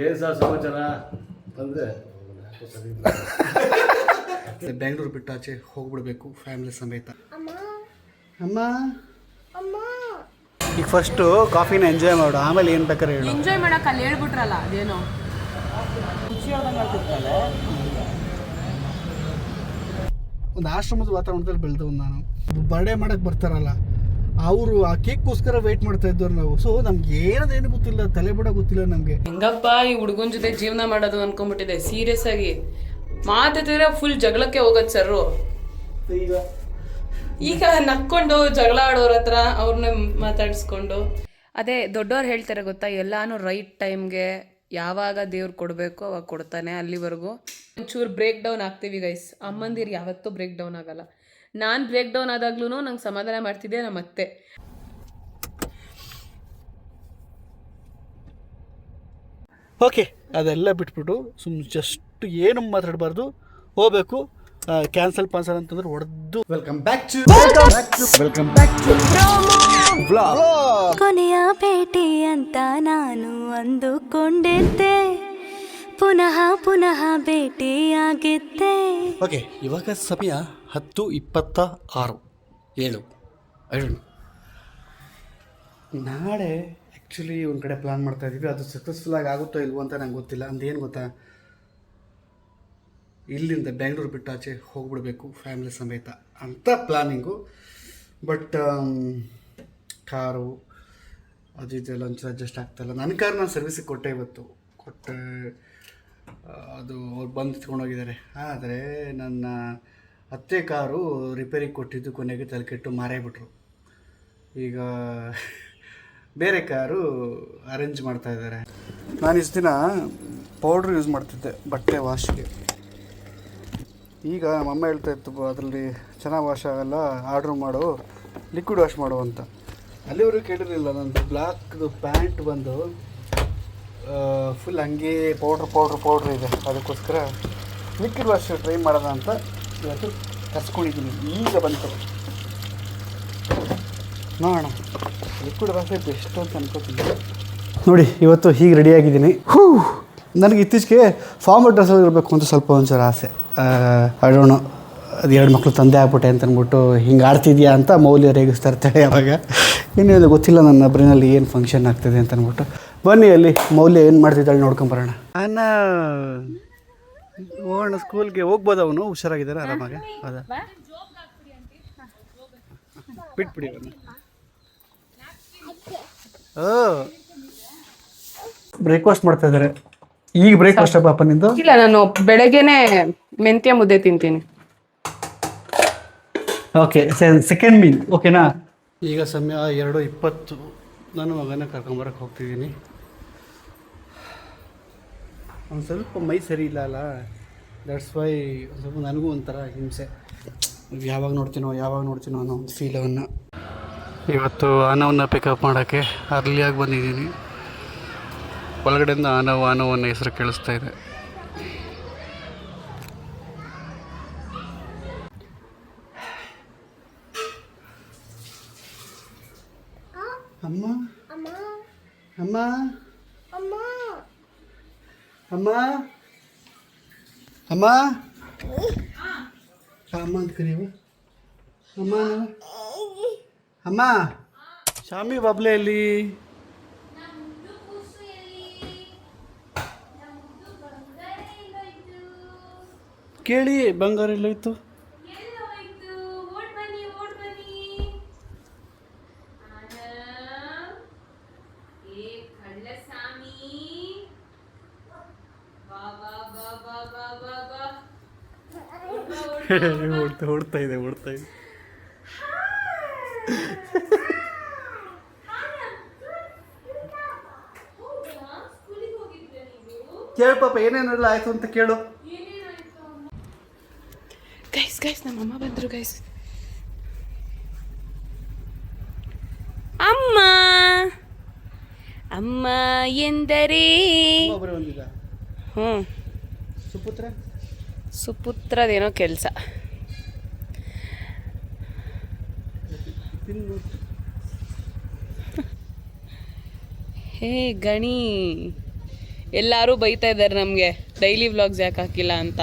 ಏನು ಸರ್ ಸಮಾಚಾರ ಅಂದರೆ ಬೆಂಗಳೂರು ಬಿಟ್ಟು ಆಚೆ ಹೋಗ್ಬಿಡ್ಬೇಕು ಫ್ಯಾಮಿಲಿ ಸಮೇತ. ಅಮ್ಮ ಈಗ ಫಸ್ಟು ಕಾಫಿನ ಎಂಜಾಯ್ ಮಾಡು, ಆಮೇಲೆ ಏನು ಬೇಕಾದ್ರೆ ಹೇಳು. ಎಂಜಾಯ್ ಮಾಡಕ್ಕೆ ಅಲ್ಲಿ ಹೇಳ್ಬಿಟ್ರಲ್ಲ ಅದೇನೋ ಒಂದು ಆಶ್ರಮದ ವಾತಾವರಣದಲ್ಲಿ ಬೆಳೆದವ್ ನಾನು. ಬರ್ಡೇ ಮಾಡಕ್ಕೆ ಬರ್ತಾರಲ್ಲ ಅವರು ಆ ಕೇಕ್ಗೋಸ್ಕರ ವೆಯ್ಟ್ ಮಾಡ್ತಾ ಇದ್ದವ್ರು ನಾವು. ಸೊ ನಮ್ಗೆ ಏನದೇನು ಗೊತ್ತಿಲ್ಲ, ತಲೆ ಬಿಡ ಗೊತ್ತಿಲ್ಲ ನಮಗೆ. ಹೆಂಗಪ್ಪ ಈ ಹುಡುಗನ ಜೊತೆ ಜೀವನ ಮಾಡೋದು ಅನ್ಕೊಂಡ್ಬಿಟ್ಟಿದೆ. ಸೀರಿಯಸ್ ಆಗಿ ಮಾತಾಡಿದ್ರೆ ಫುಲ್ ಜಗಳಕ್ಕೆ ಹೋಗೋದು ಸರ್ರು. ಈಗ ನಕ್ಕೊಂಡು ಜಗಳ ಆಡೋರ ಹತ್ರ ಅವ್ರನ್ನ ಮಾತಾಡಿಸ್ಕೊಂಡು. ಅದೇ ದೊಡ್ಡವ್ರು ಹೇಳ್ತಾರೆ ಗೊತ್ತಾ, ಎಲ್ಲಾನು ರೈಟ್ ಟೈಮ್ಗೆ ಯಾವಾಗ ದೇವ್ರು ಕೊಡಬೇಕು ಅವಾಗ ಕೊಡ್ತಾನೆ. ಅಲ್ಲಿವರೆಗೂ ಒಂಚೂರು ಬ್ರೇಕ್ ಡೌನ್ ಆಗ್ತೀವಿ ಗೈಸ್. ಅಮ್ಮಂದಿರು ಯಾವತ್ತೂ ಬ್ರೇಕ್ ಡೌನ್ ಆಗಲ್ಲ. ನಾನು ಬ್ರೇಕ್ ಡೌನ್ ಆದಾಗ್ಲೂ ನಂಗೆ ಸಮಾಧಾನ ಮಾಡ್ತಿದ್ದೆ ನಮ್ಮ ಅತ್ತೆ. ಓಕೆ, ಅದೆಲ್ಲ ಬಿಟ್ಬಿಟ್ಟು ಸುಮ್ಮನೆ ಜಸ್ಟ್ ಏನು ಮಾತಾಡಬಾರ್ದು, ಹೋಗ್ಬೇಕು. ಕ್ಯಾನ್ಸಲ್ ಪಾನ್ಸಲ್ ಅಂತಂದ್ರೆ ಹೊಡೆದು ವೆಲ್ಕಮ್ ಬ್ಯಾಕ್ ಟು ಕೊನೆಯ ಭೇಟಿ ಅಂತ ನಾನು ಅಂದುಕೊಂಡಿದ್ದೆ, ಪುನಃ ಪುನಃ ಭೇಟಿಯಾಗಿದ್ದೆ. ಓಕೆ, ಇವಾಗ ಸಮಯ 10:26 ನಾಳೆ ಆ್ಯಕ್ಚುಲಿ ಒಂದು ಕಡೆ ಪ್ಲ್ಯಾನ್ ಮಾಡ್ತಾ ಇದ್ದೀವಿ. ಅದು ಸಕ್ಸಸ್ಫುಲ್ಲಾಗಿ ಆಗುತ್ತೋ ಇಲ್ವೋ ಅಂತ ನಂಗೆ ಗೊತ್ತಿಲ್ಲ. ಅಂದೇನು ಗೊತ್ತಾ, ಇಲ್ಲಿಂದ ಬೆಂಗಳೂರು ಬಿಟ್ಟು ಆಚೆ ಹೋಗ್ಬಿಡ್ಬೇಕು ಫ್ಯಾಮಿಲಿ ಸಮೇತ ಅಂತ ಪ್ಲ್ಯಾನಿಂಗು. ಬಟ್ ಕಾರು ಅದು ಇದೆಲ್ಲ ಒಂಚೂರು ಅಡ್ಜಸ್ಟ್ ಆಗ್ತಾಯಿಲ್ಲ. ನನ್ನ ಕಾರ್ ನಾನು ಸರ್ವಿಸಿಗೆ ಕೊಟ್ಟೆ, ಇವತ್ತು ಕೊಟ್ಟೆ. ಅದು ಅವ್ರು ಬಂದು ತೊಗೊಂಡೋಗಿದ್ದಾರೆ. ಆದರೆ ನನ್ನ ಅತ್ತೆ ಕಾರು ರಿಪೇರಿಗೆ ಕೊಟ್ಟಿದ್ದು ಕೊನೆಗೆ ತಲೆಕೆಟ್ಟು ಮಾರೇ ಬಿಟ್ರು. ಈಗ ಬೇರೆ ಕಾರು ಅರೇಂಜ್ ಮಾಡ್ತಾಯಿದ್ದಾರೆ. ನಾನು ಇಷ್ಟು ದಿನ ಪೌಡ್ರ್ ಯೂಸ್ ಮಾಡ್ತಿದ್ದೆ ಬಟ್ಟೆ ವಾಶ್ಗೆ. ಈಗ ನಮ್ಮಮ್ಮ ಹೇಳ್ತಾ ಇತ್ತು, ಅದರಲ್ಲಿ ಚೆನ್ನಾಗಿ ವಾಶ್ ಆಗಲ್ಲ, ಆರ್ಡ್ರ್ ಮಾಡು, ಲಿಕ್ವಿಡ್ ವಾಶ್ ಮಾಡು ಅಂತ. ಅಲ್ಲಿವರೆಗೂ ಕೇಳಿರಲಿಲ್ಲ. ನಂದು ಬ್ಲ್ಯಾಕ್ದು ಪ್ಯಾಂಟ್ ಬಂದು ಫುಲ್ ಹಂಗೆ ಪೌಡ್ರ್ ಇದೆ. ಅದಕ್ಕೋಸ್ಕರ ಲಿಕ್ವಿಡ್ ವಾಶ್ ಟ್ರೈ ಮಾಡೋಣ ಅಂತ ಇವತ್ತು ಕರ್ಸ್ಕೊಂಡಿದ್ದೀನಿ. ಈಗ ಬಂತು ನೋಡೋಣ, ಲಿಕ್ವಿಡ್ ವಾಶೇ ಬೆಸ್ಟ್ ಅಂತ ಅನ್ಕೋತೀನಿ. ನೋಡಿ, ಇವತ್ತು ಹೀಗೆ ರೆಡಿಯಾಗಿದ್ದೀನಿ. ನನಗೆ ಇತ್ತೀಚೆಗೆ ಫಾರ್ಮಲ್ ಡ್ರೆಸ್ಸಲ್ಲಿ ಇರಬೇಕು ಅಂತ ಸ್ವಲ್ಪ ಒಂಚೂರು ಆಸೆ. ಅಡೋಣ, ಅದು 2 ಮಕ್ಕಳು ತಂದೆ ಆಗ್ಬಿಟ್ಟೆ ಅಂತ ಅಂದ್ಬಿಟ್ಟು ಹಿಂಗೆ ಆಡ್ತಿದ್ಯಾ ಅಂತ ಮೌಲ್ಯ ರೇಗಿಸ್ತಾ ಇರ್ತಾಳೆ. ಯಾವಾಗ ಇನ್ನೇನು ಗೊತ್ತಿಲ್ಲ ನನ್ನ ಬ್ರೈನಲ್ಲಿ ಏನು ಫಂಕ್ಷನ್ ಆಗ್ತಿದೆ ಅಂತ ಅಂದ್ಬಿಟ್ಟು. ಬನ್ನಿ ಅಲ್ಲಿ ಮೌಲ್ಯ ಏನು ಮಾಡ್ತಿದ್ದಾಳೆ ನೋಡ್ಕೊಂಬರೋಣ. ಹೋಗೋಣ, ಸ್ಕೂಲ್ಗೆ ಹೋಗ್ಬೋದು. ಅವನು ಹುಷಾರಾಗಿದ್ದಾನೆ, ಆರಾಮಾಗೆ. ಹೌದಾ, ಬಿಟ್ಬಿಡಿ ಅವನು. ಬ್ರೇಕ್ಫಾಸ್ಟ್ ಮಾಡ್ತಾ ಇದ್ದಾರೆ. ಈಗ ಬ್ರೇಕ್ಫಾಸ್ಟ್ ಪಾಪ ನಿಂದು? ಇಲ್ಲ, ನಾನು ಬೆಳಗ್ಗೆನೆ ಮೆಂತ್ಯ ಮುದ್ದೆ ತಿಂತೀನಿ. ಓಕೆ, ಸೆಕೆಂಡ್ ಮೀಲ್ ಓಕೆನಾ? ಈಗ ಸಮಯ 2:20. ನಾನು ಮಗನ ಕರ್ಕೊಂಬರಕ್ಕೆ ಹೋಗ್ತಿದ್ದೀನಿ. ಒಂದು ಸ್ವಲ್ಪ ಮೈ ಸರಿ ಇಲ್ಲ ಅಲ್ಲ, ದಟ್ಸ್ ವೈ ಒಂದು ಸ್ವಲ್ಪ ನನಗೂ ಒಂಥರ ಹಿಂಸೆ. ಯಾವಾಗ ನೋಡ್ತೀನೋ ಅನ್ನೋ ಒಂದು ಫೀಲವನ್ನು. ಇವತ್ತು ಆನವನ್ನ ಪಿಕಪ್ ಮಾಡೋಕ್ಕೆ ಅರ್ಲಿಯಾಗಿ ಬಂದಿದ್ದೀನಿ. ಒಳಗಡೆಯಿಂದ ಆನವ್ ಅನ್ನೋ ಹೆಸರು ಕೇಳಿಸ್ತಾ ಇದೆ. ಅಮ್ಮ ಅಮ್ಮ ಅಮ್ಮ ಅಮ್ಮ ಅಮ್ಮ ಅಮ್ಮ ಅಮ್ಮ ಅಂತ ಕರೀವ. ಅಮ್ಮ ಅಮ್ಮ, ಶಾಮಿ ಬಾಬ್ಲೆಯಲ್ಲಿ ಕೇಳಿ, ಬಂಗಾರ ಎಲ್ಲೋಯ್ತು? ಓಡ್ತಾ ಇದೆ. ಕೇಳು ಪಾಪ, ಏನೇನೆಲ್ಲ ಆಯ್ತು ಅಂತ ಕೇಳು. ಗೈಸ್ ನಮ್ಮಮ್ಮ ಬಂದ್ರು ಗೈಸ್. ಅಮ್ಮ ಎಂದರೆ ಸುಪುತ್ರದೇನೋ ಕೆಲಸ. ಹೇ ಗಣಿ, ಎಲ್ಲರೂ ಬೈತಾ ಇದ್ದಾರೆ ನಮಗೆ ಡೈಲಿ ವ್ಲಾಗ್ಸ್ ಯಾಕೆ ಹಾಕಿಲ್ಲ ಅಂತ.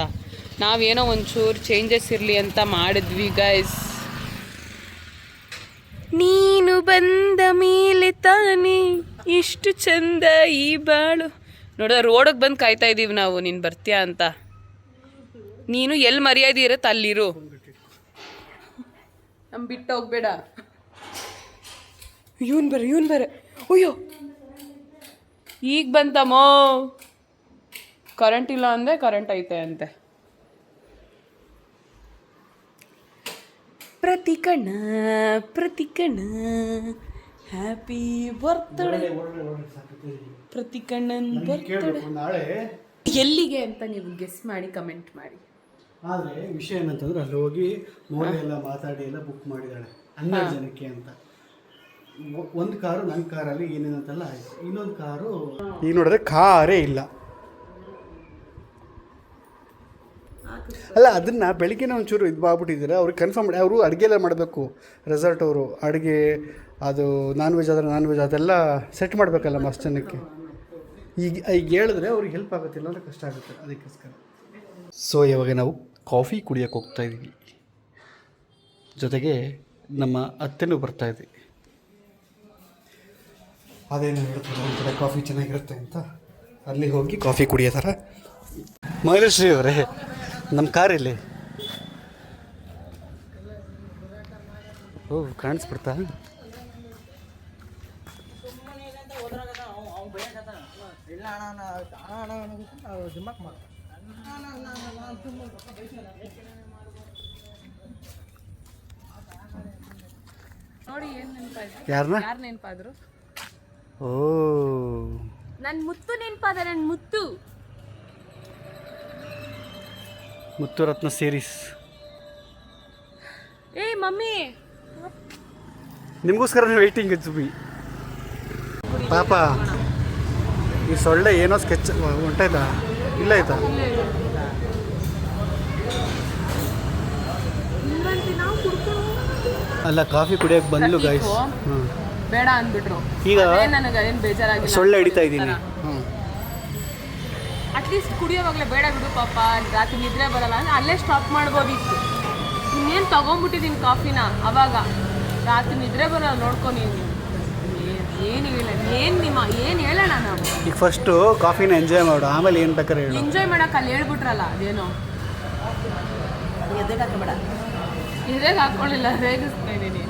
ನಾವೇನೋ ಒಂಚೂರು ಚೇಂಜಸ್ ಇರಲಿ ಅಂತ ಮಾಡಿದ್ವಿ ಗೈಸ್. ನೀನು ಬಂದ ಮೇಲೆ ತಾನೇ ಇಷ್ಟು ಚಂದ ಈ ಬಾಳು. ನೋಡ ರೋಡಿಗೆ ಬಂದು ಕಾಯ್ತಾ ಇದ್ದೀವಿ ನಾವು ನೀನು ಬರ್ತೀಯಾ ಅಂತ. ನೀನು ಎಲ್ಲಿ ಮರ್ಯಾದೆ ಇರುತ್ತೆ ಅಲ್ಲಿರು, ನಮ್ಮ ಬಿಟ್ಟು ಹೋಗ್ಬೇಡ. ಇವನ್ ಬರ ಅಯ್ಯೋ ಈಗ ಬಂತಮ್ಮೋ. ಕರೆಂಟ್ ಇಲ್ಲ ಅಂದರೆ ಕರೆಂಟ್ ಐತೆ ಅಂತೆ. ಪ್ರತಿ ಕಣ್ಣ ಹ್ಯಾಪಿ ಬರ್ತ್ಡೇ ಪ್ರತಿ ಕಣ್ಣನ್ ಬರ್ತ್ಡೇ. ನಾಳೆ ಎಲ್ಲಿಗೆ ಅಂತ ನೀವು ಗೆಸ್ ಮಾಡಿ ಕಮೆಂಟ್ ಮಾಡಿ. ಆದರೆ ವಿಷಯ ಏನಂತಂದ್ರೆ ಅಲ್ಲಿ ಹೋಗಿ ಮೋದಿ ಎಲ್ಲ ಮಾತಾಡಿ ಎಲ್ಲ ಬುಕ್ ಮಾಡಿದ್ದಾಳೆ 12 ಜನಕ್ಕೆ ಅಂತ. ಒಂದು ಕಾರು ನನ್ನ ಕಾರಲ್ಲಿ ಏನೇನಂತೆಲ್ಲ ಆಯಿತು, ಇನ್ನೊಂದು ಕಾರು ಈಗ ನೋಡಿದ್ರೆ ಕಾರೇ ಇಲ್ಲ. ಅಲ್ಲ ಅದನ್ನು ಬೆಳಿಗ್ಗೆನೇ ಒಂಚೂರು ಇದು ಮಾಡ್ಬಿಟ್ಟಿದ್ದೀರಾ. ಅವ್ರಿಗೆ ಕನ್ಫರ್ಮ್ ಮಾಡಿ, ಅವರು ಅಡುಗೆ ಎಲ್ಲ ಮಾಡಬೇಕು. ರೆಸಾರ್ಟ್ ಅವರು ಅಡುಗೆ, ಅದು ನಾನ್ ವೆಜ್ ಆದರೆ ನಾನ್ ವೆಜ್ ಅದೆಲ್ಲ ಸೆಟ್ ಮಾಡಬೇಕಲ್ಲ ಮಸ್ತ್ ಜನಕ್ಕೆ. ಈಗ ಹೇಳಿದ್ರೆ ಅವ್ರಿಗೆ ಹೆಲ್ಪ್ ಆಗುತ್ತಿಲ್ಲ ಅಂದರೆ ಕಷ್ಟ ಆಗುತ್ತೆ, ಅದಕ್ಕೋಸ್ಕರ. ಸೊ ಇವಾಗ ನಾವು ಕಾಫಿ ಕುಡಿಯೋಕ್ಕೆ ಹೋಗ್ತಾಯಿದ್ದೀವಿ, ಜೊತೆಗೆ ನಮ್ಮ ಅತ್ತೆನೂ ಬರ್ತಾಯಿದ್ವಿ. ಅದೇನು ಹೇಳ್ತಾರೆ ಒಂದು ಕಡೆ ಕಾಫಿ ಚೆನ್ನಾಗಿರುತ್ತೆ ಅಂತ ಅಲ್ಲಿ ಹೋಗಿ ಕಾಫಿ ಕುಡಿಯೋ ಥರ. ಮಹೇಶ್ರೀ ಅವರೇ, ನಮ್ಮ ಕಾರಲ್ಲಿ ಓ ಕಾಣಿಸ್ಬಿಡ್ತಾ? ನೋಡಿ ಏನು ನೆನಪಾಯ್ತು, ಯಾರನ್ನ ಯಾರು ನೆನಪಾದ್ರು? ಓ ನನ್ನ ಮುತ್ತು ನೆನಪಾದ, ನನ್ನ ಮುತ್ತು ಮುತ್ತುರತ್ನ ಸೀರೀಸ್. ಏಯ್ ಮಮ್ಮಿ, ನಿಮಗೋಸ್ಕರ ವೆಯ್ಟಿಂಗ್ ಸುಬಿ. ಪಾಪ ಈ ಸೊಳ್ಳೆ ಏನೋ ಸ್ಕೆಚ್ ಹೊಂಟಾಯ್ತಾ ಇಲ್ಲ ಆಯ್ತಾ? ಅಲ್ಲ ಕಾಫಿ ಕುಡಿಯೋಕೆ ಬಂದ್ಲು ಗೈಸ್. ಬೇಡ ಅಂದ್ಬಿಟ್ರು. ಈಗ ನನಗೆ ಅದೇನು ಬೇಜಾರಾಗಿಲ್ಲ, ಸೊಳ್ಳೆ ಹಿಡಿತಾ ಇದ್ದೀನಿ. ಅಟ್ಲೀಸ್ಟ್ ಕುಡಿಯೋವಾಗಲೇ ಬೇಡ ಬಿಡು ಪಾಪ, ರಾತ್ರಿ ನಿದ್ರೆ ಬರಲ್ಲ ಅಂದ್ರೆ ಅಲ್ಲೇ ಸ್ಟಾಪ್ ಮಾಡ್ಬೋದಿತ್ತು. ಇನ್ನೇನು ತೊಗೊಂಬಿಟ್ಟಿದ್ದೀನಿ ಕಾಫಿನ, ಅವಾಗ ರಾತ್ರಿ ನಿದ್ರೆ ಬರಲ್ಲ ನೋಡ್ಕೊಂಡು ಏನು ಹೇಳ, ಏನು ಹೇಳೋಣ ನಾವು. ಈಗ ಫಸ್ಟು ಕಾಫಿನ ಎಂಜಾಯ್ ಮಾಡು, ಆಮೇಲೆ ಏನು ಬೇಕಾದ್ರೆ ಹೇಳು. ಎಂಜಾಯ್ ಮಾಡೋಕೆ ಅಲ್ಲಿ ಹೇಳ್ಬಿಟ್ರಲ್ಲ, ಅದೇನೋ ಎದೆಗೆ ಹಾಕಬೇಡ, ಎದೆಗೆ ಹಾಕ್ಕೊಳ್ಳಿಲ್ಲ, ರೇಗಿಸ್ತಾ ಇದ್ದೀನಿ.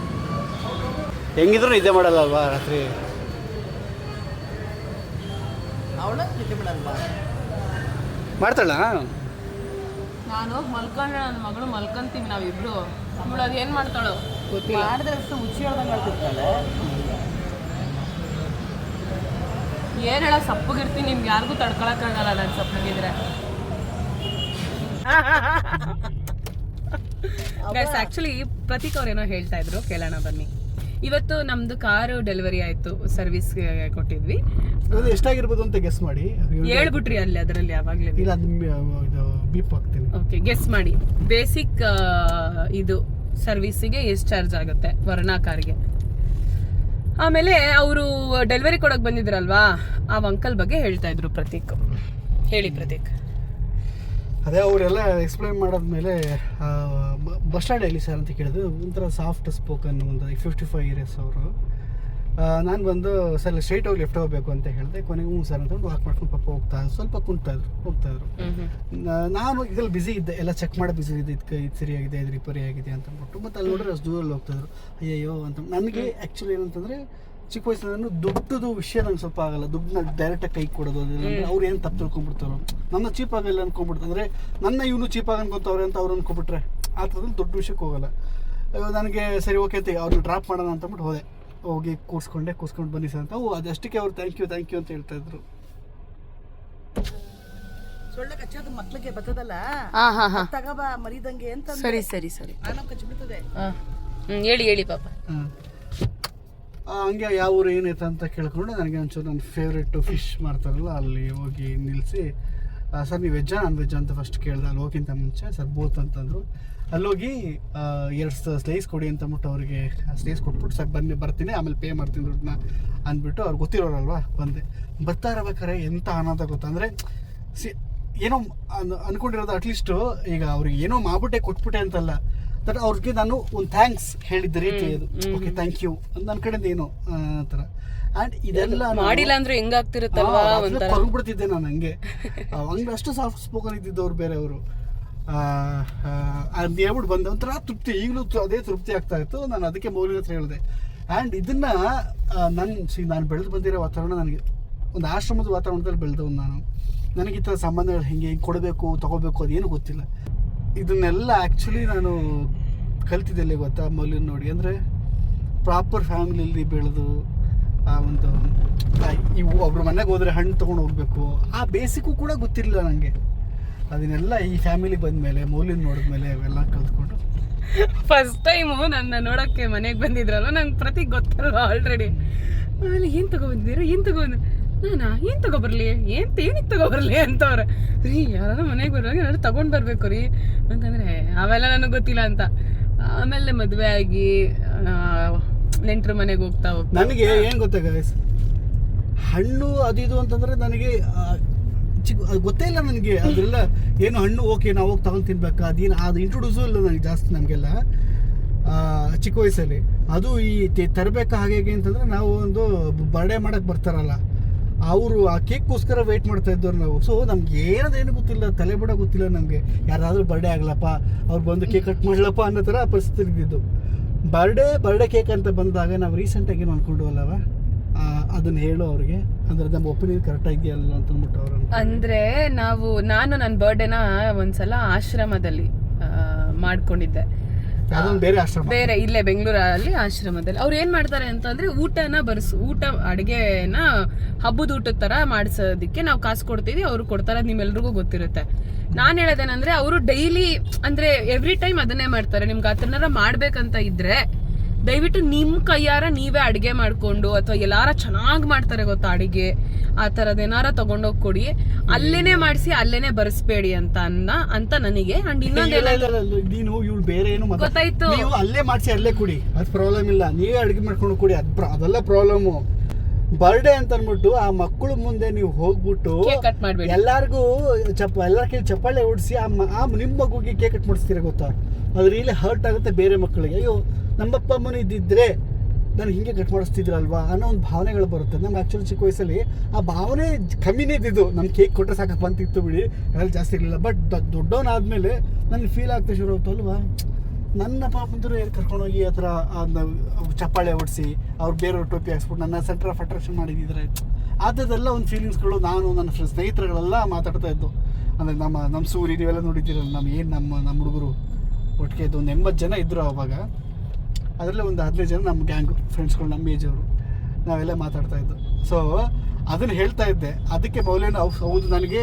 ಹೆಂಗಿದ್ರು ನಿದ್ದೆ ಮಾಡಲ್ಲ ಅಲ್ವಾ ರಾತ್ರಿ? ಅವಳ ನಿದ್ದೆ ಮಾಡಲ್ವಾ? ಮಾಡ್ತಾಳ. ನಾನು ಹೋಗಿ ಮಲ್ಕೊಂಡ್ರೆ ನನ್ನ ಮಗಳು ಮಲ್ಕೊಂತೀವಿ ನಾವಿಬ್ರು. ಅವಳು ಅದೇನು ಮಾಡ್ತಾಳೋ ಗೊತ್ತಿಲ್ಲ. ಮಾಡಿದ್ರೆ ಅಷ್ಟು ಹುಚ್ಚಿ ಹೇಳ್ದಂಗೆ ಮಾಡ್ತಿರ್ತಾಳೆ. ಏನು ಹೇಳೋ, ಸಪ್ಪಗಿರ್ತೀನಿ, ನಿಮ್ಗೆ ಯಾರಿಗೂ ತಡ್ಕೊಳಕ್ಕಾಗಲ್ಲ ನಾನು ಸಪ್ಪಗಿದ್ರೆ. ಗೈಸ್ ಆ್ಯಕ್ಚುಲಿ ಪ್ರತೀಕ್ ಅವ್ರೇನೋ ಹೇಳ್ತಾ ಇದ್ರು, ಕೇಳೋಣ ಬನ್ನಿ. ಇವತ್ತು ನಮ್ದು ಕಾರು ಡೆಲಿವರಿ ಆಯಿತು, ಸರ್ವಿಸ್ಗೆ ಕೊಟ್ಟಿದ್ವಿ. ಅದು ಎಷ್ಟಾಗಿರ್ಬೋದು ಅಂತ ಗೆಸ್ ಮಾಡಿ. ಹೇಳ್ಬಿಟ್ರಿ ಅಲ್ಲಿ ಅದರಲ್ಲಿ ಯಾವಾಗಲೇ. ಇಲ್ಲ ಇದು ಬೀಪ್ ಹಾಕ್ತೀನಿ. ಓಕೆ, ಗೆಸ್ ಮಾಡಿ. ಬೇಸಿಕ್ ಇದು ಸರ್ವಿಸಿಗೆ ಎಷ್ಟು ಚಾರ್ಜ್ ಆಗುತ್ತೆ ವರ್ಣಾ ಕಾರ್ಗೆ. ಆಮೇಲೆ ಅವರು ಡೆಲಿವರಿ ಕೊಡೋಕೆ ಬಂದಿದ್ರಲ್ವಾ, ಆ ಅಂಕಲ್ ಬಗ್ಗೆ ಹೇಳ್ತಾ ಇದ್ರು ಪ್ರತೀಕ್. ಹೇಳಿ ಪ್ರತೀಕ್. ಅದೇ ಅವರೆಲ್ಲ ಎಕ್ಸ್ಪ್ಲೈನ್ ಮಾಡಾದ್ಮೇಲೆ ಬಸ್ ಸ್ಟ್ಯಾಂಡ್ ಎಲ್ಲಿ ಸರ್ ಅಂತ ಕೇಳಿದ್ರು. ಒಂಥರ ಸಾಫ್ಟ್ ಸ್ಪೋಕನ್, ಒಂದು 55 ಇಯರ್ಸ್ ಅವರು. ನಾನು ಬಂದು ಸರ್ ಸ್ಟ್ರೈಟ್ ಹೋಗಿ ಲೆಫ್ಟ್ ಹೋಗಬೇಕು ಅಂತ ಹೇಳಿದೆ. ಕೊನೆಗೆ ಹ್ಞೂ ಸರ್ ಅಂತಂದು ವಾಕ್ ಮಾಡ್ಕೊಂಡು ಪಾಪ ಸ್ವಲ್ಪ ಹೋಗ್ತಾಯಿದ್ರು. ನಾನು ಇದ್ರಲ್ಲಿ ಬ್ಯುಸಿ ಇದ್ದೆ, ಎಲ್ಲ ಚೆಕ್ ಮಾಡಿ ಬ್ಯುಸಿ ಇದ್ದೆ, ಇದು ಸರಿಯಾಗಿದೆ, ಇದು ರಿಪೇರಿ ಆಗಿದೆ ಅಂತ ಅಂದ್ಬಿಟ್ಟು. ಮತ್ತು ಅಲ್ಲಿ ನೋಡಿದ್ರೆ ಅಷ್ಟು ದೂರಲ್ಲಿ ಹೋಗ್ತಾಯಿದ್ರು. ಅಯ್ಯಯ್ಯೋ ಅಂತ. ನನಗೆ ಆ್ಯಕ್ಚುಲಿ ಏನಂತಂದರೆ ಚಿಕ್ಕ ವಯಸ್ಸಿನ ದುಡ್ಡದು ವಿಷಯ ನಂಗೆ ಸ್ವಲ್ಪ ಆಗಲ್ಲ. ದುಡ್ಡನ್ನ ಡೈರೆಕ್ಟಾಗಿ ಕೈ ಕೊಡೋದು, ಅವ್ರು ಏನು ತಪ್ಪು ತಿಳ್ಕೊಂಡ್ಬಿಡ್ತಾರೋ, ನನ್ನ ಚೀಪ್ ಆಗಲ್ಲ ಅಂದ್ಕೊಂಡ್ಬಿಡ್ತು. ಅಂದರೆ ನನ್ನ ಇವನು ಚೀಪಾಗಿ ಅನ್ಕೊತವ್ರೆ ಅಂತ ಅವ್ರು ಅಂದ್ಕೊಂಡ್ಬಿಟ್ರೆ ಆ ಥರದಲ್ಲಿ ದೊಡ್ಡ ವಿಷಯಕ್ಕೆ ಹೋಗಲ್ಲ. ನನಗೆ ಸರಿ ಓಕೆ ಅಂತ ಅವ್ರನ್ನ ಡ್ರಾಪ್ ಮಾಡೋಣ ಅಂತಂದ್ಬಿಟ್ಟು ಹೋದೆ. ಹೋಗಿ ಕೂರ್ಸ್ಕೊಂಡು ಬನ್ನಿ ಸರ್ ಅಂತ. ಅದಷ್ಟಕ್ಕೆ ಅವ್ರು ಥ್ಯಾಂಕ್ ಯು ಅಂತ ಹೇಳ್ತಾಯಿದ್ರು. ಸೊಳ್ಳೆ ಕಚ್ಚೋದು ಮಕ್ಳಿಗೆ ಬರ್ತದಲ್ಲ, ತಗೋಬಾ ಮರಿದಂಗೆ ಅಂತ. ಸರಿ ನಾನು ಕಚ್ಚಿಬಿಡ್ತದೆ. ಹೇಳಿ ಪಾಪ. ಹಂಗೆ ಯಾವ ಊರು ಏನೈತೆ ಅಂತ ಕೇಳ್ಕೊಂಡು ನನಗೆ ಒಂಚೂರು ನನ್ನ ಫೇವ್ರೆಟ್ ಫಿಶ್ ಮಾಡ್ತಾರಲ್ಲ ಅಲ್ಲಿ ಹೋಗಿ ನಿಲ್ಲಿಸಿ ಸರ್ ನೀವು ವೆಜ್ಜಾ ನಾನ್ ವೆಜ್ಜಾ ಅಂತ ಫಸ್ಟ್ ಕೇಳಿದೆ ಅಲ್ಲಿ ಹೋಗಿಂತ ಮುಂಚೆ. ಸರ್ ಬೋತ್ ಅಂತಂದರು. ಅಲ್ಲೋಗಿ 2 ಸ್ಲೈಸ್ ಕೊಡಿ ಅಂತ ಅಂದ್ಬಿಟ್ಟು ಅವ್ರಿಗೆ ಸ್ಲೈಸ್ ಕೊಟ್ಬಿಟ್ಟು ಸರ್ ಬರ್ತೀನಿ ಆಮೇಲೆ ಪೇ ಮಾಡ್ತೀನಿ ದುಡ್ಡನ್ನ ಅಂದ್ಬಿಟ್ಟು ಅವ್ರು ಗೊತ್ತಿರೋರಲ್ವಾ ಬಂದೆ. ಬರ್ತಾ ಇರ್ಬೇಕಾರೆ ಎಂಥ ಆನಂದ ಗೊತ್ತಾ ಅಂದರೆ ಏನೋ ಅಂದ್ಕೊಂಡಿರೋದು ಅಟ್ಲೀಸ್ಟು ಈಗ ಅವ್ರಿಗೆ ಏನೋ ಮಾಡ್ಬಿಟ್ಟೆ ಕೊಟ್ಬಿಟ್ಟೆ ಅಂತಲ್ಲ, ಬಟ್ ಅವ್ರಿಗೆ ನಾನು ಒಂದು ಥ್ಯಾಂಕ್ಸ್ ಹೇಳಿದ್ದ ರೀತಿ ಅದು. ಓಕೆ ಥ್ಯಾಂಕ್ ಯು ನನ್ನ ಕಡೆಯಿಂದ ಏನು ಆ ಥರ. ಆ್ಯಂಡ್ ಇದೆಲ್ಲ ಮಾಡಿಲ್ಲ ಅಂದ್ರೆ ಹೆಂಗಾಗ್ತಿರುತ್ತಲ್ವಾ ಒಂಥರ ಕೊರಗ್ಬಿಡ್ತಿದ್ದೆ ನಾನು ಹಂಗೆ. ಹಂಗೆ ಅಷ್ಟು ಸಾಫ್ಟ್ ಸ್ಪೋಕನ್ ಇದ್ದಿದ್ದವ್ರು ಬೇರೆಯವರು. ಅದು ಹೇಳ್ಬಿಟ್ಟು ಬಂದೆ ಒಂಥರ ತೃಪ್ತಿ, ಈಗಲೂ ಅದೇ ತೃಪ್ತಿ ಆಗ್ತಾ ಇತ್ತು. ನಾನು ಅದಕ್ಕೆ ಮೌಲ್ಯ ಹತ್ರ ಹೇಳಿದೆ. ಆ್ಯಂಡ್ ಇದನ್ನು ನಾನು ಬೆಳೆದು ಬಂದಿರೋ ವಾತಾವರಣ, ನನಗೆ ಒಂದು ಆಶ್ರಮದ ವಾತಾವರಣದಲ್ಲಿ ಬೆಳೆದವನು ನಾನು. ನನಗೆ ಈ ಥರ ಸಂಬಂಧಗಳು ಹೆಂಗೆ ಕೊಡಬೇಕು ತೊಗೋಬೇಕು ಅದೇನು ಗೊತ್ತಿಲ್ಲ. ಇದನ್ನೆಲ್ಲ ಆ್ಯಕ್ಚುಲಿ ನಾನು ಕಲ್ತಿದ್ದೆಲ್ಲೇ ಗೊತ್ತಾ ಮೌಲ್ಯನ ನೋಡಿ. ಅಂದರೆ ಪ್ರಾಪರ್ ಫ್ಯಾಮಿಲಿಯಲ್ಲಿ ಬೆಳೆದು ಆ ಒಂದು ಇವು ಒಬ್ರು ಮನೆಗೆ ಹೋದರೆ ಹಣ್ಣು ತೊಗೊಂಡು ಹೋಗಬೇಕು ಆ ಬೇಸಿಕ್ಕು ಕೂಡ ಗೊತ್ತಿರಲಿಲ್ಲ ನನಗೆ. ಅದನ್ನೆಲ್ಲ ಈ ಫ್ಯಾಮಿಲಿಗೆ ಬಂದಮೇಲೆ ಮೌಲ್ಯನ ನೋಡಿದ್ಮೇಲೆ ಅವೆಲ್ಲ ಕಲ್ತ್ಕೊಂಡು ಫಸ್ಟ್ ಟೈಮು ನನ್ನ ನೋಡೋಕ್ಕೆ ಮನೆಗೆ ಬಂದಿದ್ರಲ್ವ, ನಂಗೆ ಪ್ರತಿ ಗೊತ್ತಲ್ವ ಆಲ್ರೆಡಿ. ಆಮೇಲೆ ಏನು ತೊಗೊಬಂದಿದ್ದೀರಾ, ಏನು ತೊಗೊಬಂದು ನಾನಾ ಏನು ತೊಗೊಬರ್ಲಿ, ಏನಕ್ಕೆ ತೊಗೊಬರ್ಲಿ ಅಂತವ್ರೆ. ರೀ ಯಾರು ಮನೆಗೆ ಬರುವಾಗ ಏನಾದ್ರು ತೊಗೊಂಡು ಬರಬೇಕು ರೀ ಅಂತಂದರೆ ಅವೆಲ್ಲ ನನಗೆ ಗೊತ್ತಿಲ್ಲ ಅಂತ. ಆಮೇಲೆ ಮದುವೆ ಆಗಿ ನೆಂಟ್ರ ಮನೆಗೆ ಹೋಗ್ತಾ ನನಗೆ ಏನು ಗೊತ್ತಾ ಗೈಸ್, ಹಣ್ಣು ಅದು ಇದು ಅಂತಂದರೆ ನನಗೆ ಗೊತ್ತೇ ಇಲ್ಲ ನನಗೆ. ಅದೆಲ್ಲ ಏನು ಹಣ್ಣು ಓಕೆ ನಾವು ಹೋಗಿ ತಗೊಂಡು ತಿನ್ಬೇಕಾ ಅದೇನು ಅದು ಇಂಟ್ರೊಡ್ಯೂಸು ಇಲ್ಲ ನನಗೆ ಜಾಸ್ತಿ ನಮಗೆಲ್ಲ ಚಿಕ್ಕ ವಯಸ್ಸಲ್ಲಿ. ಅದು ಈ ತರಬೇಕಾ ಹಾಗೆ ಹೇಗೆ ಅಂತಂದರೆ ನಾವು ಒಂದು ಬರ್ಡೇ ಮಾಡೋಕ್ಕೆ ಬರ್ತಾರಲ್ಲ ಅವರು ಆ ಕೇಕ್ಗೋಸ್ಕರ ವೆಯ್ಟ್ ಮಾಡ್ತಾ ಇದ್ದವ್ರು ನಾವು. ಸೊ ನಮ್ಗೆ ಏನದೇನು ಗೊತ್ತಿಲ್ಲ, ತಲೆ ಬಿಡೋ ಗೊತ್ತಿಲ್ಲ ನಮಗೆ. ಯಾರಾದರೂ ಬರ್ಡೇ ಆಗ್ಲಪ್ಪ ಅವ್ರು ಬಂದು ಕೇಕ್ ಕಟ್ ಮಾಡ್ಲಪ್ಪ ಅನ್ನೋ ಥರ ಪರಿಸ್ಥಿತಿ ಇದ್ದಿದ್ದು. ಬರ್ಡೇ ಕೇಕ್ ಅಂತ ಬಂದಾಗ ನಾವು ರೀಸೆಂಟಾಗಿ ಏನು ಅಂದ್ಕೊಂಡು ಅಲ್ಲವ ಅದನ್ನು ಹೇಳು ಅವ್ರಿಗೆ, ಅಂದರೆ ನಮ್ಮ ಒಪಿನಿಯನ್ ಕರೆಕ್ಟಾಗಿ ಇದೆಯಲ್ಲ ಅಂತ ಅಂದ್ಬಿಟ್ಟು ಅವರು. ಅಂದರೆ ನಾನು ನನ್ನ ಬರ್ಡೇನ ಒಂದ್ಸಲ ಆಶ್ರಮದಲ್ಲಿ ಮಾಡ್ಕೊಂಡಿದ್ದೆ. ಬೇರೆ ಆಶ್ರಮ, ಬೇರೆ ಇಲ್ಲೇ ಬೆಂಗಳೂರಲ್ಲಿ ಆಶ್ರಮದಲ್ಲಿ. ಅವ್ರು ಏನ್ ಮಾಡ್ತಾರೆ ಅಂತಂದ್ರೆ ಊಟ ಅಡುಗೆನ ಹಬ್ಬದ ಊಟದ ತರ ಮಾಡಿಸೋದಕ್ಕೆ ನಾವು ಕಾಸು ಕೊಡ್ತೀವಿ, ಅವ್ರು ಕೊಡ್ತಾರೆ. ನಿಮ್ಮೆಲ್ರಿಗೂ ಗೊತ್ತಿರುತ್ತೆ. ನಾನು ಹೇಳೋದೇನಂದ್ರೆ ಅವರು ಡೈಲಿ ಅಂದ್ರೆ ಎವ್ರಿ ಟೈಮ್ ಅದನ್ನೇ ಮಾಡ್ತಾರೆ. ನಿಮ್ಗೆ ಆ ಥರನಾರ ಮಾಡ್ಬೇಕಂತ ಇದ್ರೆ ದಯವಿಟ್ಟು ನಿಮ್ಮ ಕೈಯಾರ ನೀವೇ ಅಡುಗೆ ಮಾಡ್ಕೊಂಡು, ಅಥವಾ ಎಲ್ಲಾರ ಚೆನ್ನಾಗಿ ಮಾಡ್ತಾರೆ ಗೊತ್ತಾ ಅಡುಗೆ, ಆ ಥರದ್ದು ಏನಾರ ತಗೊಂಡೋಗಿ ಕೊಡಿ, ಅಲ್ಲೇನೆ ಮಾಡಿಸಿ ಅಲ್ಲೇನೆ ಬರೆಸ್ಬೇಡಿ ಅಂತ ನನಗೆ. ಅಂಡ್ ನೀನು ಇವ್ಳು ಬೇರೆ ಏನು ಗೊತ್ತಾಯ್ತು, ನೀವು ಅಲ್ಲೇ ಮಾಡಿಸಿ ಅಲ್ಲೇ ಕುಡಿ, ಅದು ಪ್ರಾಬ್ಲಮ್ ಇಲ್ಲ. ನೀವೇ ಅಡುಗೆ ಮಾಡ್ಕೊಂಡು ಕುಡಿ, ಅದೆಲ್ಲ ಪ್ರಾಬ್ಲಮ್ಮು. ಬರ್ಡೇ ಅಂತ ಅಂದ್ಬಿಟ್ಟು ಆ ಮಕ್ಕಳು ಮುಂದೆ ನೀವು ಹೋಗ್ಬಿಟ್ಟು ಕಟ್ ಮಾಡ್ಬೇಡಿ, ಎಲ್ಲಾರ್ಗೂ ಎಲ್ಲರ ಕೈ ಚಪ್ಪಾಳೆ ಓಡಿಸಿ ನಿಮ್ಮ ಮಗುಗೆ ಕೇಕ್ ಕಟ್ ಮಾಡಿಸ್ತೀರ ಗೊತ್ತಾ. ಅದು ರಿಯಲಿ ಹರ್ಟ್ ಆಗುತ್ತೆ ಬೇರೆ ಮಕ್ಕಳಿಗೆ. ಅಯ್ಯೋ ನಮ್ಮಪ್ಪ ಅಮ್ಮನ ಇದ್ದಿದ್ರೆ ನಾನು ಹಿಂಗೆ ಕಟ್ ಮಾಡಿಸ್ತಿದ್ರಲ್ವಾ ಅನ್ನೋ ಒಂದು ಭಾವನೆಗಳು ಬರುತ್ತೆ. ನಮ್ಗೆ ಆ್ಯಕ್ಚುಲಿ ಚಿಕ್ಕ ವಯಸ್ಸಲ್ಲಿ ಆ ಭಾವನೆ ಕಮ್ಮಿನೇ ಇದ್ದಿದ್ದು. ನಮ್ಮ ಕೇಕ್ ಕೊಟ್ಟರೆ ಸಾಕಪ್ಪ ಅಂತಿತ್ತು ಬಿಡಿ, ಅದ್ರಲ್ಲಿ ಜಾಸ್ತಿ ಇರಲಿಲ್ಲ. ಬಟ್ ದೊಡ್ಡವನಾದ್ಮೇಲೆ ನನಗೆ ಫೀಲ್ ಆಗ್ತಾ ಶುರು ಆಗುತ್ತಲ್ವಾ, ನನ್ನ ಪಾಪಂತರು ಕರ್ಕೊಂಡೋಗಿ ಆ ಥರ ಚಪ್ಪಾಳೆ ಹೊಡಿಸಿ ಅವ್ರು ಬೇರೆಯವ್ರ ಟೋಪಿ ಹಾಕ್ಸ್ಬಿಟ್ಟು ನನ್ನ ಸೆಂಟರ್ ಆಫ್ ಅಟ್ರಾಕ್ಷನ್ ಮಾಡಿದ್ದಿದ್ರೆ ಆ ಥರದ್ದೆಲ್ಲ ಒಂದು ಫೀಲಿಂಗ್ಸ್ಗಳು ನಾನು ನನ್ನ ಸ್ನೇಹಿತರುಗಳೆಲ್ಲ ಮಾತಾಡ್ತಾ ಇದ್ದು. ಅಂದರೆ ನಮ್ಮ ಸೂರಿ ನೀವೆಲ್ಲ ನೋಡಿದ್ದೀರಲ್ಲ, ನಮ್ಮ ಹುಡುಗರು ಒಟ್ಟಿಗೆ ಇದ್ದು ಒಂದು 80 ಜನ ಇದ್ದರು ಆವಾಗ. ಅದರಲ್ಲೇ ಒಂದು 15 ಜನ ನಮ್ಮ ಗ್ಯಾಂಗು ಫ್ರೆಂಡ್ಸ್ಗಳು, ನಮ್ಮ ಏಜವರು, ನಾವೆಲ್ಲ ಮಾತಾಡ್ತಾ ಇದ್ದು. ಸೊ ಅದನ್ನು ಹೇಳ್ತಾ ಇದ್ದೆ. ಅದಕ್ಕೆ ಮೌಲ್ಯನ ಹೌದು ನನಗೆ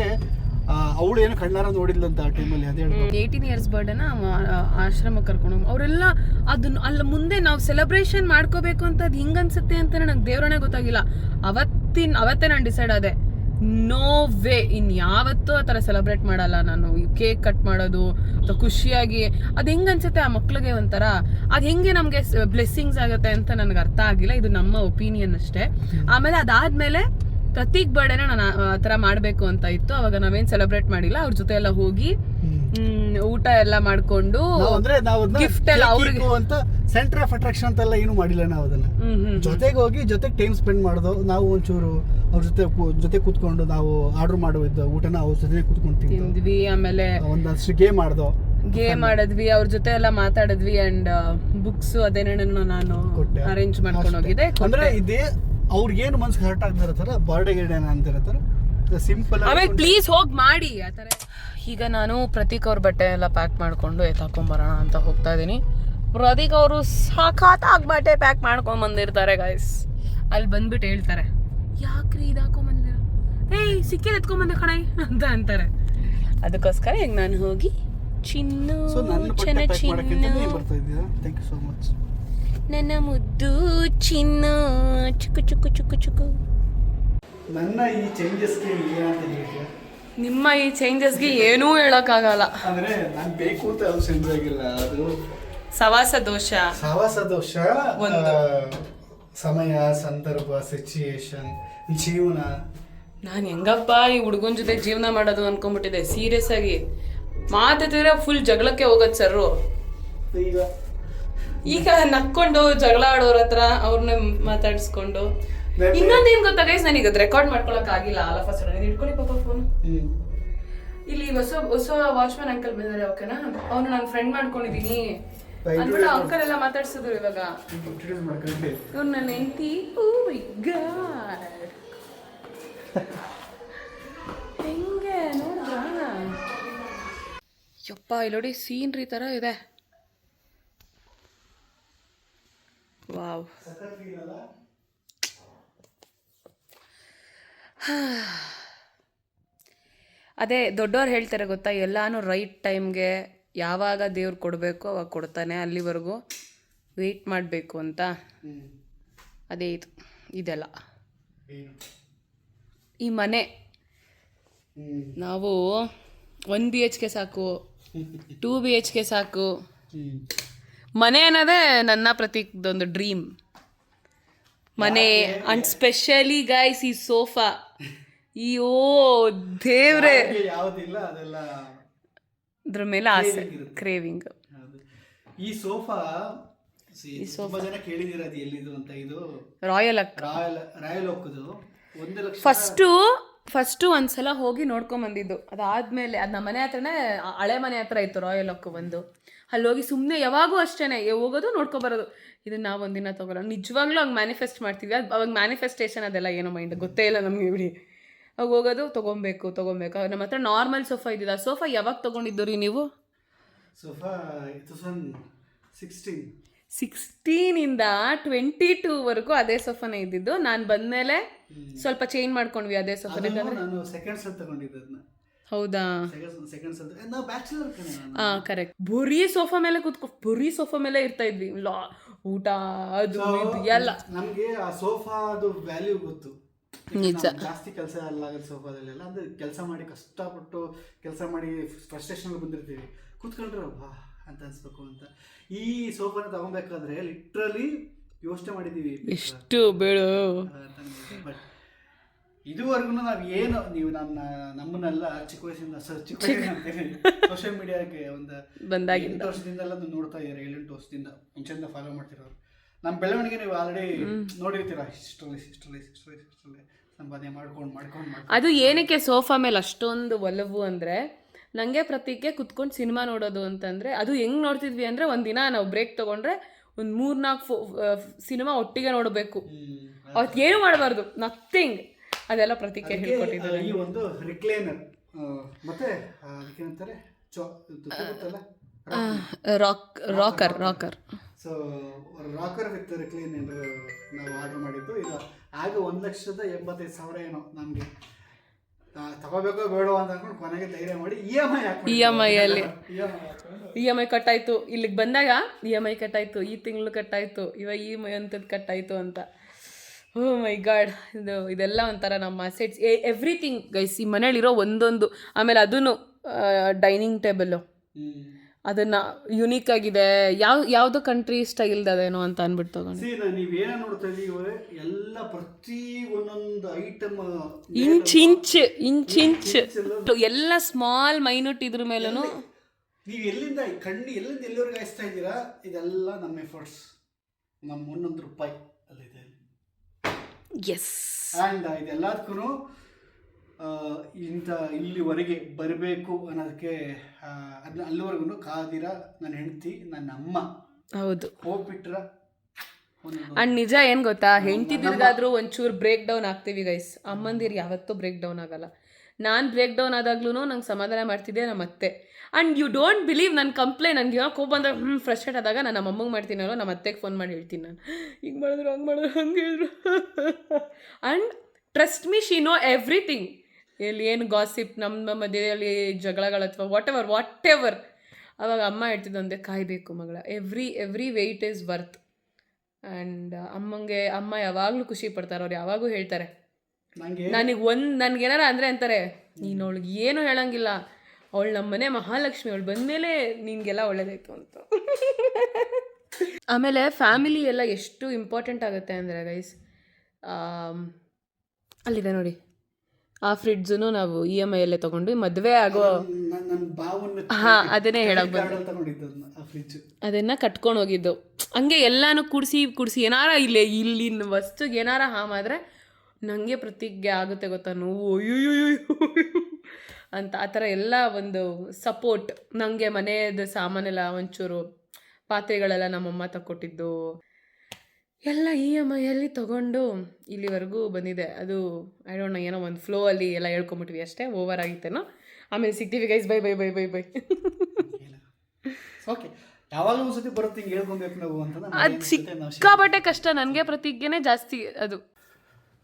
ಅವಳು ಏನು ಕಣ್ಣಾರ ನೋಡಿಲ್ಲ ಅಂತ ಆ ಟೈಮಲ್ಲಿ. ಅದೇ 18 ಇಯರ್ಸ್ ಬರ್ಡೇನ ಆಶ್ರಮ ಕರ್ಕೊಂಡು ಅವರೆಲ್ಲ ಅದನ್ನ ಅಲ್ಲ ಮುಂದೆ ನಾವು ಸೆಲೆಬ್ರೇಷನ್ ಮಾಡ್ಕೋಬೇಕು ಅಂತ ಅದು ಹಿಂಗನ್ಸುತ್ತೆ ಅಂತ ನನಗೆ ದೇವರನೇ ಗೊತ್ತಾಗಿಲ್ಲ. ಅವತ್ತೇ ನಾನು ಡಿಸೈಡ್ ಆದೆ, ನೋ ವೇ ಇನ್ಯಾವತ್ತೂ ಆ ಥರ ಸೆಲೆಬ್ರೇಟ್ ಮಾಡಲ್ಲ ನಾನು. ಕೇಕ್ ಕಟ್ ಮಾಡೋದು ಅಥವಾ ಖುಷಿಯಾಗಿ ಅದು ಹೆಂಗೆ ಅನ್ಸುತ್ತೆ ಆ ಮಕ್ಳಿಗೆ ಒಂಥರ, ಅದು ಹೆಂಗೆ ನಮಗೆ ಬ್ಲೆಸ್ಸಿಂಗ್ಸ್ ಆಗುತ್ತೆ ಅಂತ ನನಗೆ ಅರ್ಥ ಆಗಿಲ್ಲ. ಇದು ನಮ್ಮ ಒಪಿನಿಯನ್ ಅಷ್ಟೇ. ಆಮೇಲೆ ಅದಾದ್ಮೇಲೆ ಪ್ರತೀಕ್ ಬರ್ಡೇನ ನಾನು ಆ ಥರ ಮಾಡಬೇಕು ಅಂತ ಇತ್ತು. ಅವಾಗ ನಾವೇನು ಸೆಲೆಬ್ರೇಟ್ ಮಾಡಿಲ್ಲ. ಅವ್ರ ಜೊತೆ ಎಲ್ಲ ಹೋಗಿ ಊಟ ಎಲ್ಲ ಮಾಡ್ಕೊಂಡು ಗಿಫ್ಟ್ ಎಲ್ಲ ಅವ್ರಿಗೆ ಅಂತ ಸೆಂಟರ್ ಆಫ್ ಅಟ್ರಾಕ್ಷನ್ ಅಂತೆಲ್ಲ ಏನು ಮಾಡಿಲ್ಲ ನಾವು. ಅದನ್ನ ಜೊತೆಗೆ ಹೋಗಿ ಜೊತೆಗೆ ಟೈಮ್ ಸ್ಪೆಂಡ್ ಮಾಡೋದು. ನಾವು ಒಂಚೂರು ಅವ್ರ ಜೊತೆ ಕೂತ್ಕೊಂಡು ನಾವು ಆರ್ಡರ್ ಮಾಡುವ ಊಟನ ಅವ್ರ ಜೊತೆ ಕೂತ್ಕೊಂಡು ತಿಂದ್ವಿ. ಆಮೇಲೆ ಒಂದಷ್ಟು ಗೇಮ್ ಮಾಡಿದ್ವಿ, ಅವ್ರ ಜೊತೆ ಎಲ್ಲ ಮಾತಾಡಿದ್ವಿ. ಅಂಡ್ ಬುಕ್ಸ್ ಅದೇನೇನೋ ನಾನು ಅರೇಂಜ್ ಮಾಡ್ಕೊಂಡು ಹೋಗಿದ್ದೆ. ಅಂದ್ರೆ ಇದೇ ಅವ್ರಿಗೇನು ಮನ್ಸಿಗೆ ಹರ್ಟ್ ಆಗ್ತಿರೋ ಥರ ಬರ್ಡೇ ಗಿಡೇನ ಅಂತಿರೋ ಥರ ಸಿಂಪಲ್. ಆಮೇಲೆ ಪ್ಲೀಸ್ ಹೋಗಿ ಮಾಡಿ ಆ ಥರ. ಈಗ ನಾನು ಪ್ರತೀಕ್ ಅವ್ರ ಬಟ್ಟೆ ಎಲ್ಲ ಪ್ಯಾಕ್ ಮಾಡಿಕೊಂಡು ಎತ್ತಾಕೊಂಬರೋಣ ಅಂತ ಹೋಗ್ತಾ ಇದ್ದೀನಿ. ಪ್ರತೀಕ್ ಅವರು ಸಾಕಾಗಿ ಬಟ್ಟೆ ಪ್ಯಾಕ್ ಮಾಡ್ಕೊಂಡು ಬಂದಿರ್ತಾರೆ ಗೈಸ್. ಅಲ್ಲಿ ಬಂದ್ಬಿಟ್ಟು ಹೇಳ್ತಾರೆ, ಯಾಕ್ರಿ ಇದು ಹಾಕೊಂಬಂದಿದ್ದೀರ, ಏಯ್ ಸಿಕ್ಕಿದ ಎತ್ಕೊಂಬಂದೆ ಕಣೆ ಅಂತ ಅಂತಾರೆ. ಅದಕ್ಕೋಸ್ಕರ ಈಗ ನಾನು ಹೋಗಿ ಚಿನ್ನು ನನ್ನ ಮುದ್ದು ಚಿನ್ನು ಚುಕ್ಕು ಚುಕ್ಕು ಚುಕ್ಕು ಚುಕ್ಕು. ನನ್ನ ಈ ಚೇಂಜಸ್ಗೆ ಏನಂತ ಹೇಳ್ತೀಯ? ನಿಮ್ಮ ಈ ಚೇಂಜಸ್ಗೆ ಏನೂ ಹೇಳೋಕ್ಕಾಗಲ್ಲ. ಅಂದರೆ ನಾನು ಬೇಕು ಅಂತ ಅದು ಚೇಂಜ್ ಆಗಿಲ್ಲ, ಅದು ಸವಾಸ ದೋಷ. ಸಹವಾಸ ದೋಷ, ಸಮಯ, ಸಂದರ್ಭ, ಸಿಚುಯೇಷನ್, ಜೀವನ. ನಾನು ಹೆಂಗಪ್ಪ ಈ ಹುಡುಗನ ಜೊತೆ ಜೀವನ ಮಾಡೋದು ಅನ್ಕೊಂಡ್ಬಿಟ್ಟಿದ್ದೆ. ಸೀರಿಯಸ್ ಆಗಿ ಮಾತಾಡಿದ್ರೆ ಫುಲ್ ಜಗಳಕ್ಕೆ ಹೋಗೋದು ಸರ್ರು. ಈಗ ನಕ್ಕೊಂಡು ಜಗಳ ಆಡೋರ ಹತ್ರ ಅವ್ರನ್ನ ಮಾತಾಡಿಸ್ಕೊಂಡು. ಇನ್ನೊಂದೇನು ಗೊತ್ತಾ ಗೈಸ್, ನನಗೆ ಅದು ರೆಕಾರ್ಡ್ ಮಾಡ್ಕೊಳಕ್ ಆಗಿಲ್ಲ. ಆಲ್ ಆಫ್ ಅ ಸಡನ್ ಇಟ್ಕೊಳ್ಳಿ ಪಾಪ ಫೋನ್. ಇಲ್ಲಿ ಹೊಸ ವಾಚ್ಮ್ಯಾನ್ ಅಂಕಲ್ ಬಂದಾರೆ, ಓಕೆನಾ? ಅವ್ನು ನಾನು ಫ್ರೆಂಡ್ ಮಾಡ್ಕೊಂಡಿದೀನಿ ಅಂದ್ಬಿಟ್ಟು ಅಂಕಲ್ ಎಲ್ಲ ಮಾತಾಡ್ಸಿದ್ರು. ಇವಾಗ ಇವ್ರು ನನ್ನ ಹೆಂಡತಿ. ಓ ಮೈ ಗಾಡ್, ಹೆಂಗೆ ನೋಡಿದ್ರಾ? ಯಪ್ಪ ಇಲ್ಲಿ ನೋಡಿ, ಸೀನ್ರಿ ಥರ ಇದೆ. ವಾವ್. ಅದೇ ದೊಡ್ಡವ್ರು ಹೇಳ್ತಾರೆ ಗೊತ್ತಾ, ಎಲ್ಲಾನು ರೈಟ್ ಟೈಮ್ಗೆ ಯಾವಾಗ ದೇವ್ರು ಕೊಡಬೇಕು ಅವಾಗ ಕೊಡ್ತಾನೆ, ಅಲ್ಲಿವರೆಗೂ ವೆಯ್ಟ್ ಮಾಡಬೇಕು ಅಂತ. ಅದೇ ಇದೆಲ್ಲ ಈ ಮನೆ. ನಾವು 1 BHK ಸಾಕು, 2 BHK ಸಾಕು. ಮನೆ ಅನ್ನೋದೇ ನನ್ನ ಪ್ರತೀಕ್ದೊಂದು ಡ್ರೀಮ್. ಮನೆ ಅಂಡ್ ಸ್ಪೆಷಲಿ ಗೈಸ್ ಈ ಸೋಫಾ. ಅಯ್ಯೋ ದೇವ್ರೆ, ಯಾವುದಿಲ್ಲ ಅದೆಲ್ಲ ಅದ್ರ ಮೇಲೆ ಆಸೆ, ಕ್ರೇವಿಂಗ್. ಈ ಸೋಫಾ ತುಂಬಾ ಜನ ಕೇಳಿದಿರ ಅದು ಎಲ್ಲಿದು ಅಂತ. ಇದು ರಾಯಲ್ ಓಕ್ದು 1 ಲಕ್ಷ. ಫಸ್ಟು ಒಂದ್ಸಲ ಹೋಗಿ ನೋಡ್ಕೊಂಡ್ ಬಂದಿದ್ದು. ಅದಾದ್ಮೇಲೆ ಅದು ನಮ್ಮ ಮನೆ ಹತ್ರನೇ, ಹಳೆ ಮನೆ ಹತ್ರ ಇತ್ತು ರಾಯಲ್ ಓಕ್ ಒಂದು. ಅಲ್ಲಿ ಹೋಗಿ ಸುಮ್ಮನೆ ಯಾವಾಗೂ ಅಷ್ಟೇನೆ ಹೋಗೋದು ನೋಡ್ಕೊಬರೋದು. ಇದನ್ನ ನಾವು ಒಂದಿನ ತೊಗೊಳ್ಳೋ, ನಿಜವಾಗ್ಲೂ ಹಂಗೆ ಮ್ಯಾನಿಫೆಸ್ಟ್ ಮಾಡ್ತೀವಿ. ಅವಾಗ ಮ್ಯಾನಿಫೆಸ್ಟೇಷನ್ ಅದೆಲ್ಲ ಏನೋ ಮೈಂಡ್ ಗೊತ್ತೇ ಇಲ್ಲ ನಮಗೆ ಬಿಡಿ. ಅವಾಗ ಹೋಗೋದು ತೊಗೊಬೇಕು. ನಮ್ಮ ಹತ್ರ ನಾರ್ಮಲ್ ಸೋಫಾ ಇದ್ದಿದ್ದು. ಆ ಸೋಫಾ ಯಾವಾಗ ತೊಗೊಂಡಿದ್ದು ರೀ ನೀವು? ಸೋಫಾ 16ಇಂದ 22ವರೆಗೂ ಅದೇ ಸೋಫಾನೇ ಇದ್ದಿದ್ದು. ನಾನು ಬಂದಮೇಲೆ ಸ್ವಲ್ಪ ಚೇಂಜ್ ಮಾಡ್ಕೊಂಡ್ವಿ ಅದೇ ಸೋಫಾ. ನಾನು ಸೆಕೆಂಡ್ಸ್ ಅಂತ ತಗೊಂಡಿದ್ದು ಅದನ್ನ. ಹೌದಾ? ನಾವು ಬ್ಯಾಚುಲರ್ ಕಣೆ. ಕರೆಕ್ಟ್. ಬರೀ ಸೋಫಾ ಮೇಲೆ ಇರ್ತಾ ಇದ್ವಿ. ಊಟ ಅದು ಇದು ಎಲ್ಲ. ನಮಗೆ ಆ ಸೋಫಾದು ವ್ಯಾಲ್ಯೂ ಗೊತ್ತು. ನಿಜ. ಜಾಸ್ತಿ ಕೆಲಸ ಅಲ್ಲ ಸೋಫಾದಲ್ಲೆಲ್ಲ. ಅಂದ್ರೆ ಕೆಲಸ ಮಾಡಿ ಕಷ್ಟಪಟ್ಟು ಕೆಲಸ ಮಾಡಿ ಫ್ರಸ್ಟ್ರೇಷನ್ ಬಂದಿರ್ತೀವಿ, ಕೂತ್ಕೊಂಡ್ರೆ ವಾ ಅಂತ ಅನ್ಸ್ಬೇಕು ಅಂತ. ಈ ಸೋಫಾನ ತಗೊಬೇಕಾದ್ರೆ ಲಿಟ್ರಲಿ ಯೋಚನೆ ಮಾಡಿದೀವಿ ಎಷ್ಟು ಬೇಡ. ಬಟ್ ಇದುವರೆಗೂ ನಾವು ಏನು, ನೀವು ನಮ್ಮನ್ನೆಲ್ಲ ಚಿಕ್ಕ ವಯಸ್ಸಿಂದ ಸೋಷಿಯಲ್ ಮೀಡಿಯಾಗೆ ಒಂದು ಬಂದಾಗಿ 8 ವರ್ಷದಿಂದೆಲ್ಲ ನೋಡ್ತಾ ಇದ್ದಾರೆ. 7-8 ವರ್ಷದಿಂದ ಮುಂಚೆಯಿಂದ ಫಾಲೋ ಮಾಡ್ತಿರೋರು. ನಮ್ಮ ಬೆಳವಣಿಗೆ ನೀವು ಆಲ್ರೆಡಿ ನೋಡಿರ್ತೀರ. ಹಿಸ್ಟ್ರಲ್ಲಿ ಸಂಪಾದನೆ ಮಾಡ್ಕೊಂಡು ಅದು ಏನಕ್ಕೆ ಸೋಫಾ ಮೇಲೆ ಅಷ್ಟೊಂದು ಒಲವು ಅಂದರೆ, ನನಗೆ ಪ್ರತೀಕ್ಗೆ ಕುತ್ಕೊಂಡು ಸಿನಿಮಾ ನೋಡೋದು ಅಂತಂದರೆ ಅದು ಹೆಂಗೆ ನೋಡ್ತಿದ್ವಿ ಅಂದರೆ, ಒಂದಿನ ನಾವು ಬ್ರೇಕ್ ತೊಗೊಂಡ್ರೆ ಒಂದು 3-4 ಸಿನಿಮಾ ಒಟ್ಟಿಗೆ ನೋಡಬೇಕು. ಅವತ್ತು ಏನು ಮಾಡಬಾರ್ದು, ನಥಿಂಗ್. ಅದೆಲ್ಲ ಪ್ರತೀಕ್ಗೆ ಹೇಳ್ಕೊಟ್ಟಿದ್ದು. ಈ ಒಂದು ರಿಕ್ಲೈನರ್ ಮತ್ತೆ ಅದಕ್ಕೇನಂತಾರೆ, rocker. So rocker with recliner ನಾವು ಆರ್ಡರ್ ಮಾಡಿದ್ದು. ಇದು ಆಗ 1,85,000 ಏನೋ. ನಮಗೆ ತಗೋಬೇಕೋ ಬೇಡೋ ಅಂತ ಅನ್ಕೊಂಡು ಕೊನೆಗೆ ಧೈರ್ಯ ಮಾಡಿ EMI ಕಟ್ಟಾಯ್ತು. ಇಲ್ಲಿಗೆ ಬಂದಾಗ EMI ಕಟ್ಟಾಯ್ತು, ಈ ತಿಂಗಳು ಕಟ್ಟಾಯ್ತು, ಇವಾಗ EMI ಅಂಥದ್ದು ಕಟ್ಟಾಯ್ತು ಅಂತ. ಓ ಮೈ ಗಾಡ್, ಇದೆಲ್ಲ ಒಂಥರ ನಮ್ಮ ಅಸೆಟ್ಸ್, ಎವ್ರಿಥಿಂಗ್ ಗೈಸ್. ಈ ಮನೇಲಿರೋ ಒಂದೊಂದು. ಆಮೇಲೆ ಅದೂ ಡೈನಿಂಗ್ ಟೇಬಲ್ಲು, ಅದನ್ನು ಯುನೀಕ್ ಆಗಿದೆ. ಯಾವುದೋ ಕಂಟ್ರಿ ಸ್ಟೈಲ್ದೇನೋ ಅಂತ ಅಂದ್ಬಿಟ್ಟು ತಗೊಂಡು. ನೀವೇನ ನೋಡ್ತಾ ಇದೀವಿ ಎಲ್ಲ ಪ್ರತಿ ಒಂದೊಂದು ಐಟಮ್ ಇಂಚ್ ಎಲ್ಲ ಸ್ಮಾಲ್ ಮೈನ್ಯೂಟ್. ಇದ್ರ ಮೇಲೂ ನೀವು ಎಲ್ಲಿಂದ ಎಲ್ಲಿವರೆಗೆ ಹಾಯಿಸ್ತಾ ಇದ್ದೀರಾ, ಇದೆಲ್ಲ ನಮ್ಮ ಎಫರ್ಟ್ಸ್. ನಮ್ಮ 1 ರೂಪಾಯಿ ಅಲ್ಲಿದೆ. ಎಸ್. ಆ್ಯಂಡ್ ಇದೆಲ್ಲದಕ್ಕೂ ಇಲ್ಲಿವರೆಗೆ ಬರಬೇಕು ಅನ್ನೋದಕ್ಕೆ ಅದನ್ನ ಅಲ್ಲಿವರೆಗೂ ಕಾದಿರ ನನ್ನ ಹೆಂಡತಿ, ನನ್ನ ಅಮ್ಮ. ಹೌದು, ಹೋಗ್ಬಿಟ್ರ. ಅಂಡ್ ನಿಜ ಏನು ಗೊತ್ತಾ, ಹೆಂಡ್ತಿದಿರ್ಗಾದ್ರೂ ಒಂಚೂರು ಬ್ರೇಕ್ ಡೌನ್ ಆಗ್ತೀವಿ ಗೈಸ್. ಅಮ್ಮಂದಿರು ಯಾವತ್ತೂ ಬ್ರೇಕ್ ಡೌನ್ ಆಗಲ್ಲ. ನಾನು ಬ್ರೇಕ್ ಡೌನ್ ಆದಾಗ್ಲೂ ನಂಗೆ ಸಮಾಧಾನ ಮಾಡ್ತಿದ್ದೆ ನಮ್ಮ ಅತ್ತೆ. ಆ್ಯಂಡ್ ಯು ಡೋಂಟ್ ಬಿಲೀವ್, ನನ್ನ ಕಂಪ್ಲೇಂಟ್ ನನಗೆ ಏನೋ ಕೋಪ ಬಂದಾಗ ಫ್ರಸ್ಟ್ರೇಟ್ ಆದಾಗ ನಾನು ನಮ್ಮ ಅಮ್ಮಗೆ ಮಾಡ್ತೀನೋ, ನಮ್ಮ ಅತ್ತೆಗೆ ಫೋನ್ ಮಾಡಿ ಹೇಳ್ತೀನಿ. ನಾನು ಹಿಂಗೆ ಮಾಡಿದ್ರು, ಹಂಗೆ ಮಾಡಿದ್ರು, ಹಂಗೆ ಹೇಳಿದ್ರು. And trust me, she know everything. ಎಲ್ಲಿ ಏನು ಗಾಸಿಪ್, ನಮ್ಮ ಮಧ್ಯದಲ್ಲಿ ಜಗಳಗಳು ಅಥವಾ ವಾಟ್ ಎವರ್ ಅವಾಗ ಅಮ್ಮ ಹೇಳ್ತಿದ್ದಂದೆ, ಕಾಯಬೇಕು ಮಗಳ, every wait is worth. And ಅಮ್ಮ ಯಾವಾಗಲೂ ಖುಷಿ ಪಡ್ತಾರೆ. ಅವ್ರು ಯಾವಾಗೂ ಹೇಳ್ತಾರೆ, ನನ್ಗೇನಾರ ಅಂದರೆ ಅಂತಾರೆ ನೀನು ಅವಳಿಗೆ ಏನು ಹೇಳಂಗಿಲ್ಲ, ಅವಳು ನಮ್ಮ ಮನೆ ಮಹಾಲಕ್ಷ್ಮಿ, ಅವಳು ಬಂದಮೇಲೆ ನಿನಗೆಲ್ಲ ಒಳ್ಳೇದಾಯ್ತು ಅಂತ. ಆಮೇಲೆ ಫ್ಯಾಮಿಲಿ ಎಲ್ಲ ಎಷ್ಟು ಇಂಪಾರ್ಟೆಂಟ್ ಆಗುತ್ತೆ ಅಂದರೆ ಗೈಸ್, ಅಲ್ಲಿದೆ ನೋಡಿ ಆ ಫ್ರಿಡ್ಜನ್ನು ನಾವು EMI ಅಲ್ಲೇ ತೊಗೊಂಡು ಮದುವೆ ಆಗೋ ಹಾಂ ಅದನ್ನೇ ಹೇಳಕ್ಕೆ ಅದನ್ನು ಕಟ್ಕೊಂಡು ಹೋಗಿದ್ದು. ಹಂಗೆ ಎಲ್ಲನೂ ಕೂಡಿಸಿ ಏನಾರ ಇಲ್ಲಿನ ವಸ್ತುಗೆ ಏನಾರ ಹಾಮಾದರೆ ನನಗೆ ಪ್ರತಿಜ್ಞೆ ಆಗುತ್ತೆ ಗೊತ್ತಾ, ನೋವು ಅಯ್ಯೋ ಅಂತ. ಆ ಥರ ಎಲ್ಲ ಒಂದು ಸಪೋರ್ಟ್. ನನಗೆ ಮನೆಯದು ಸಾಮಾನೆಲ್ಲ ಒಂಚೂರು ಪಾತ್ರೆಗಳೆಲ್ಲ ನಮ್ಮಮ್ಮ ತಗೊಟ್ಟಿದ್ದು ಎಲ್ಲ EMIಯಲ್ಲಿ ತೊಗೊಂಡು ಇಲ್ಲಿವರೆಗೂ ಬಂದಿದೆ. ಅದು ಐ ಡೋಂಟ್ ನೋ, ಏನೋ ಒಂದು ಫ್ಲೋ ಅಲ್ಲಿ ಎಲ್ಲ ಹೇಳ್ಕೊಂಬಿಟ್ವಿ ಅಷ್ಟೇ, ಓವರ್ ಆಗಿತ್ತೇನೋ. ಆಮೇಲೆ ಸಿಗ್ತೀವಿ guys, bye bye bye bye bye. Okay, ಯಾವಾಗಲೂ ಒಂದು ಸತಿ ಬರುತ್ತೆ ಹಿಂಗೆ ಹೇಳ್ಕೊಬೇಕು ನಾವು ಅಂತ. ಅದು ಸಿಕ್ಕಾಬಟ್ಟೆ ಕಷ್ಟ, ನನಗೆ ಪ್ರತಿಜ್ಞೆನೇ ಜಾಸ್ತಿ ಅದು.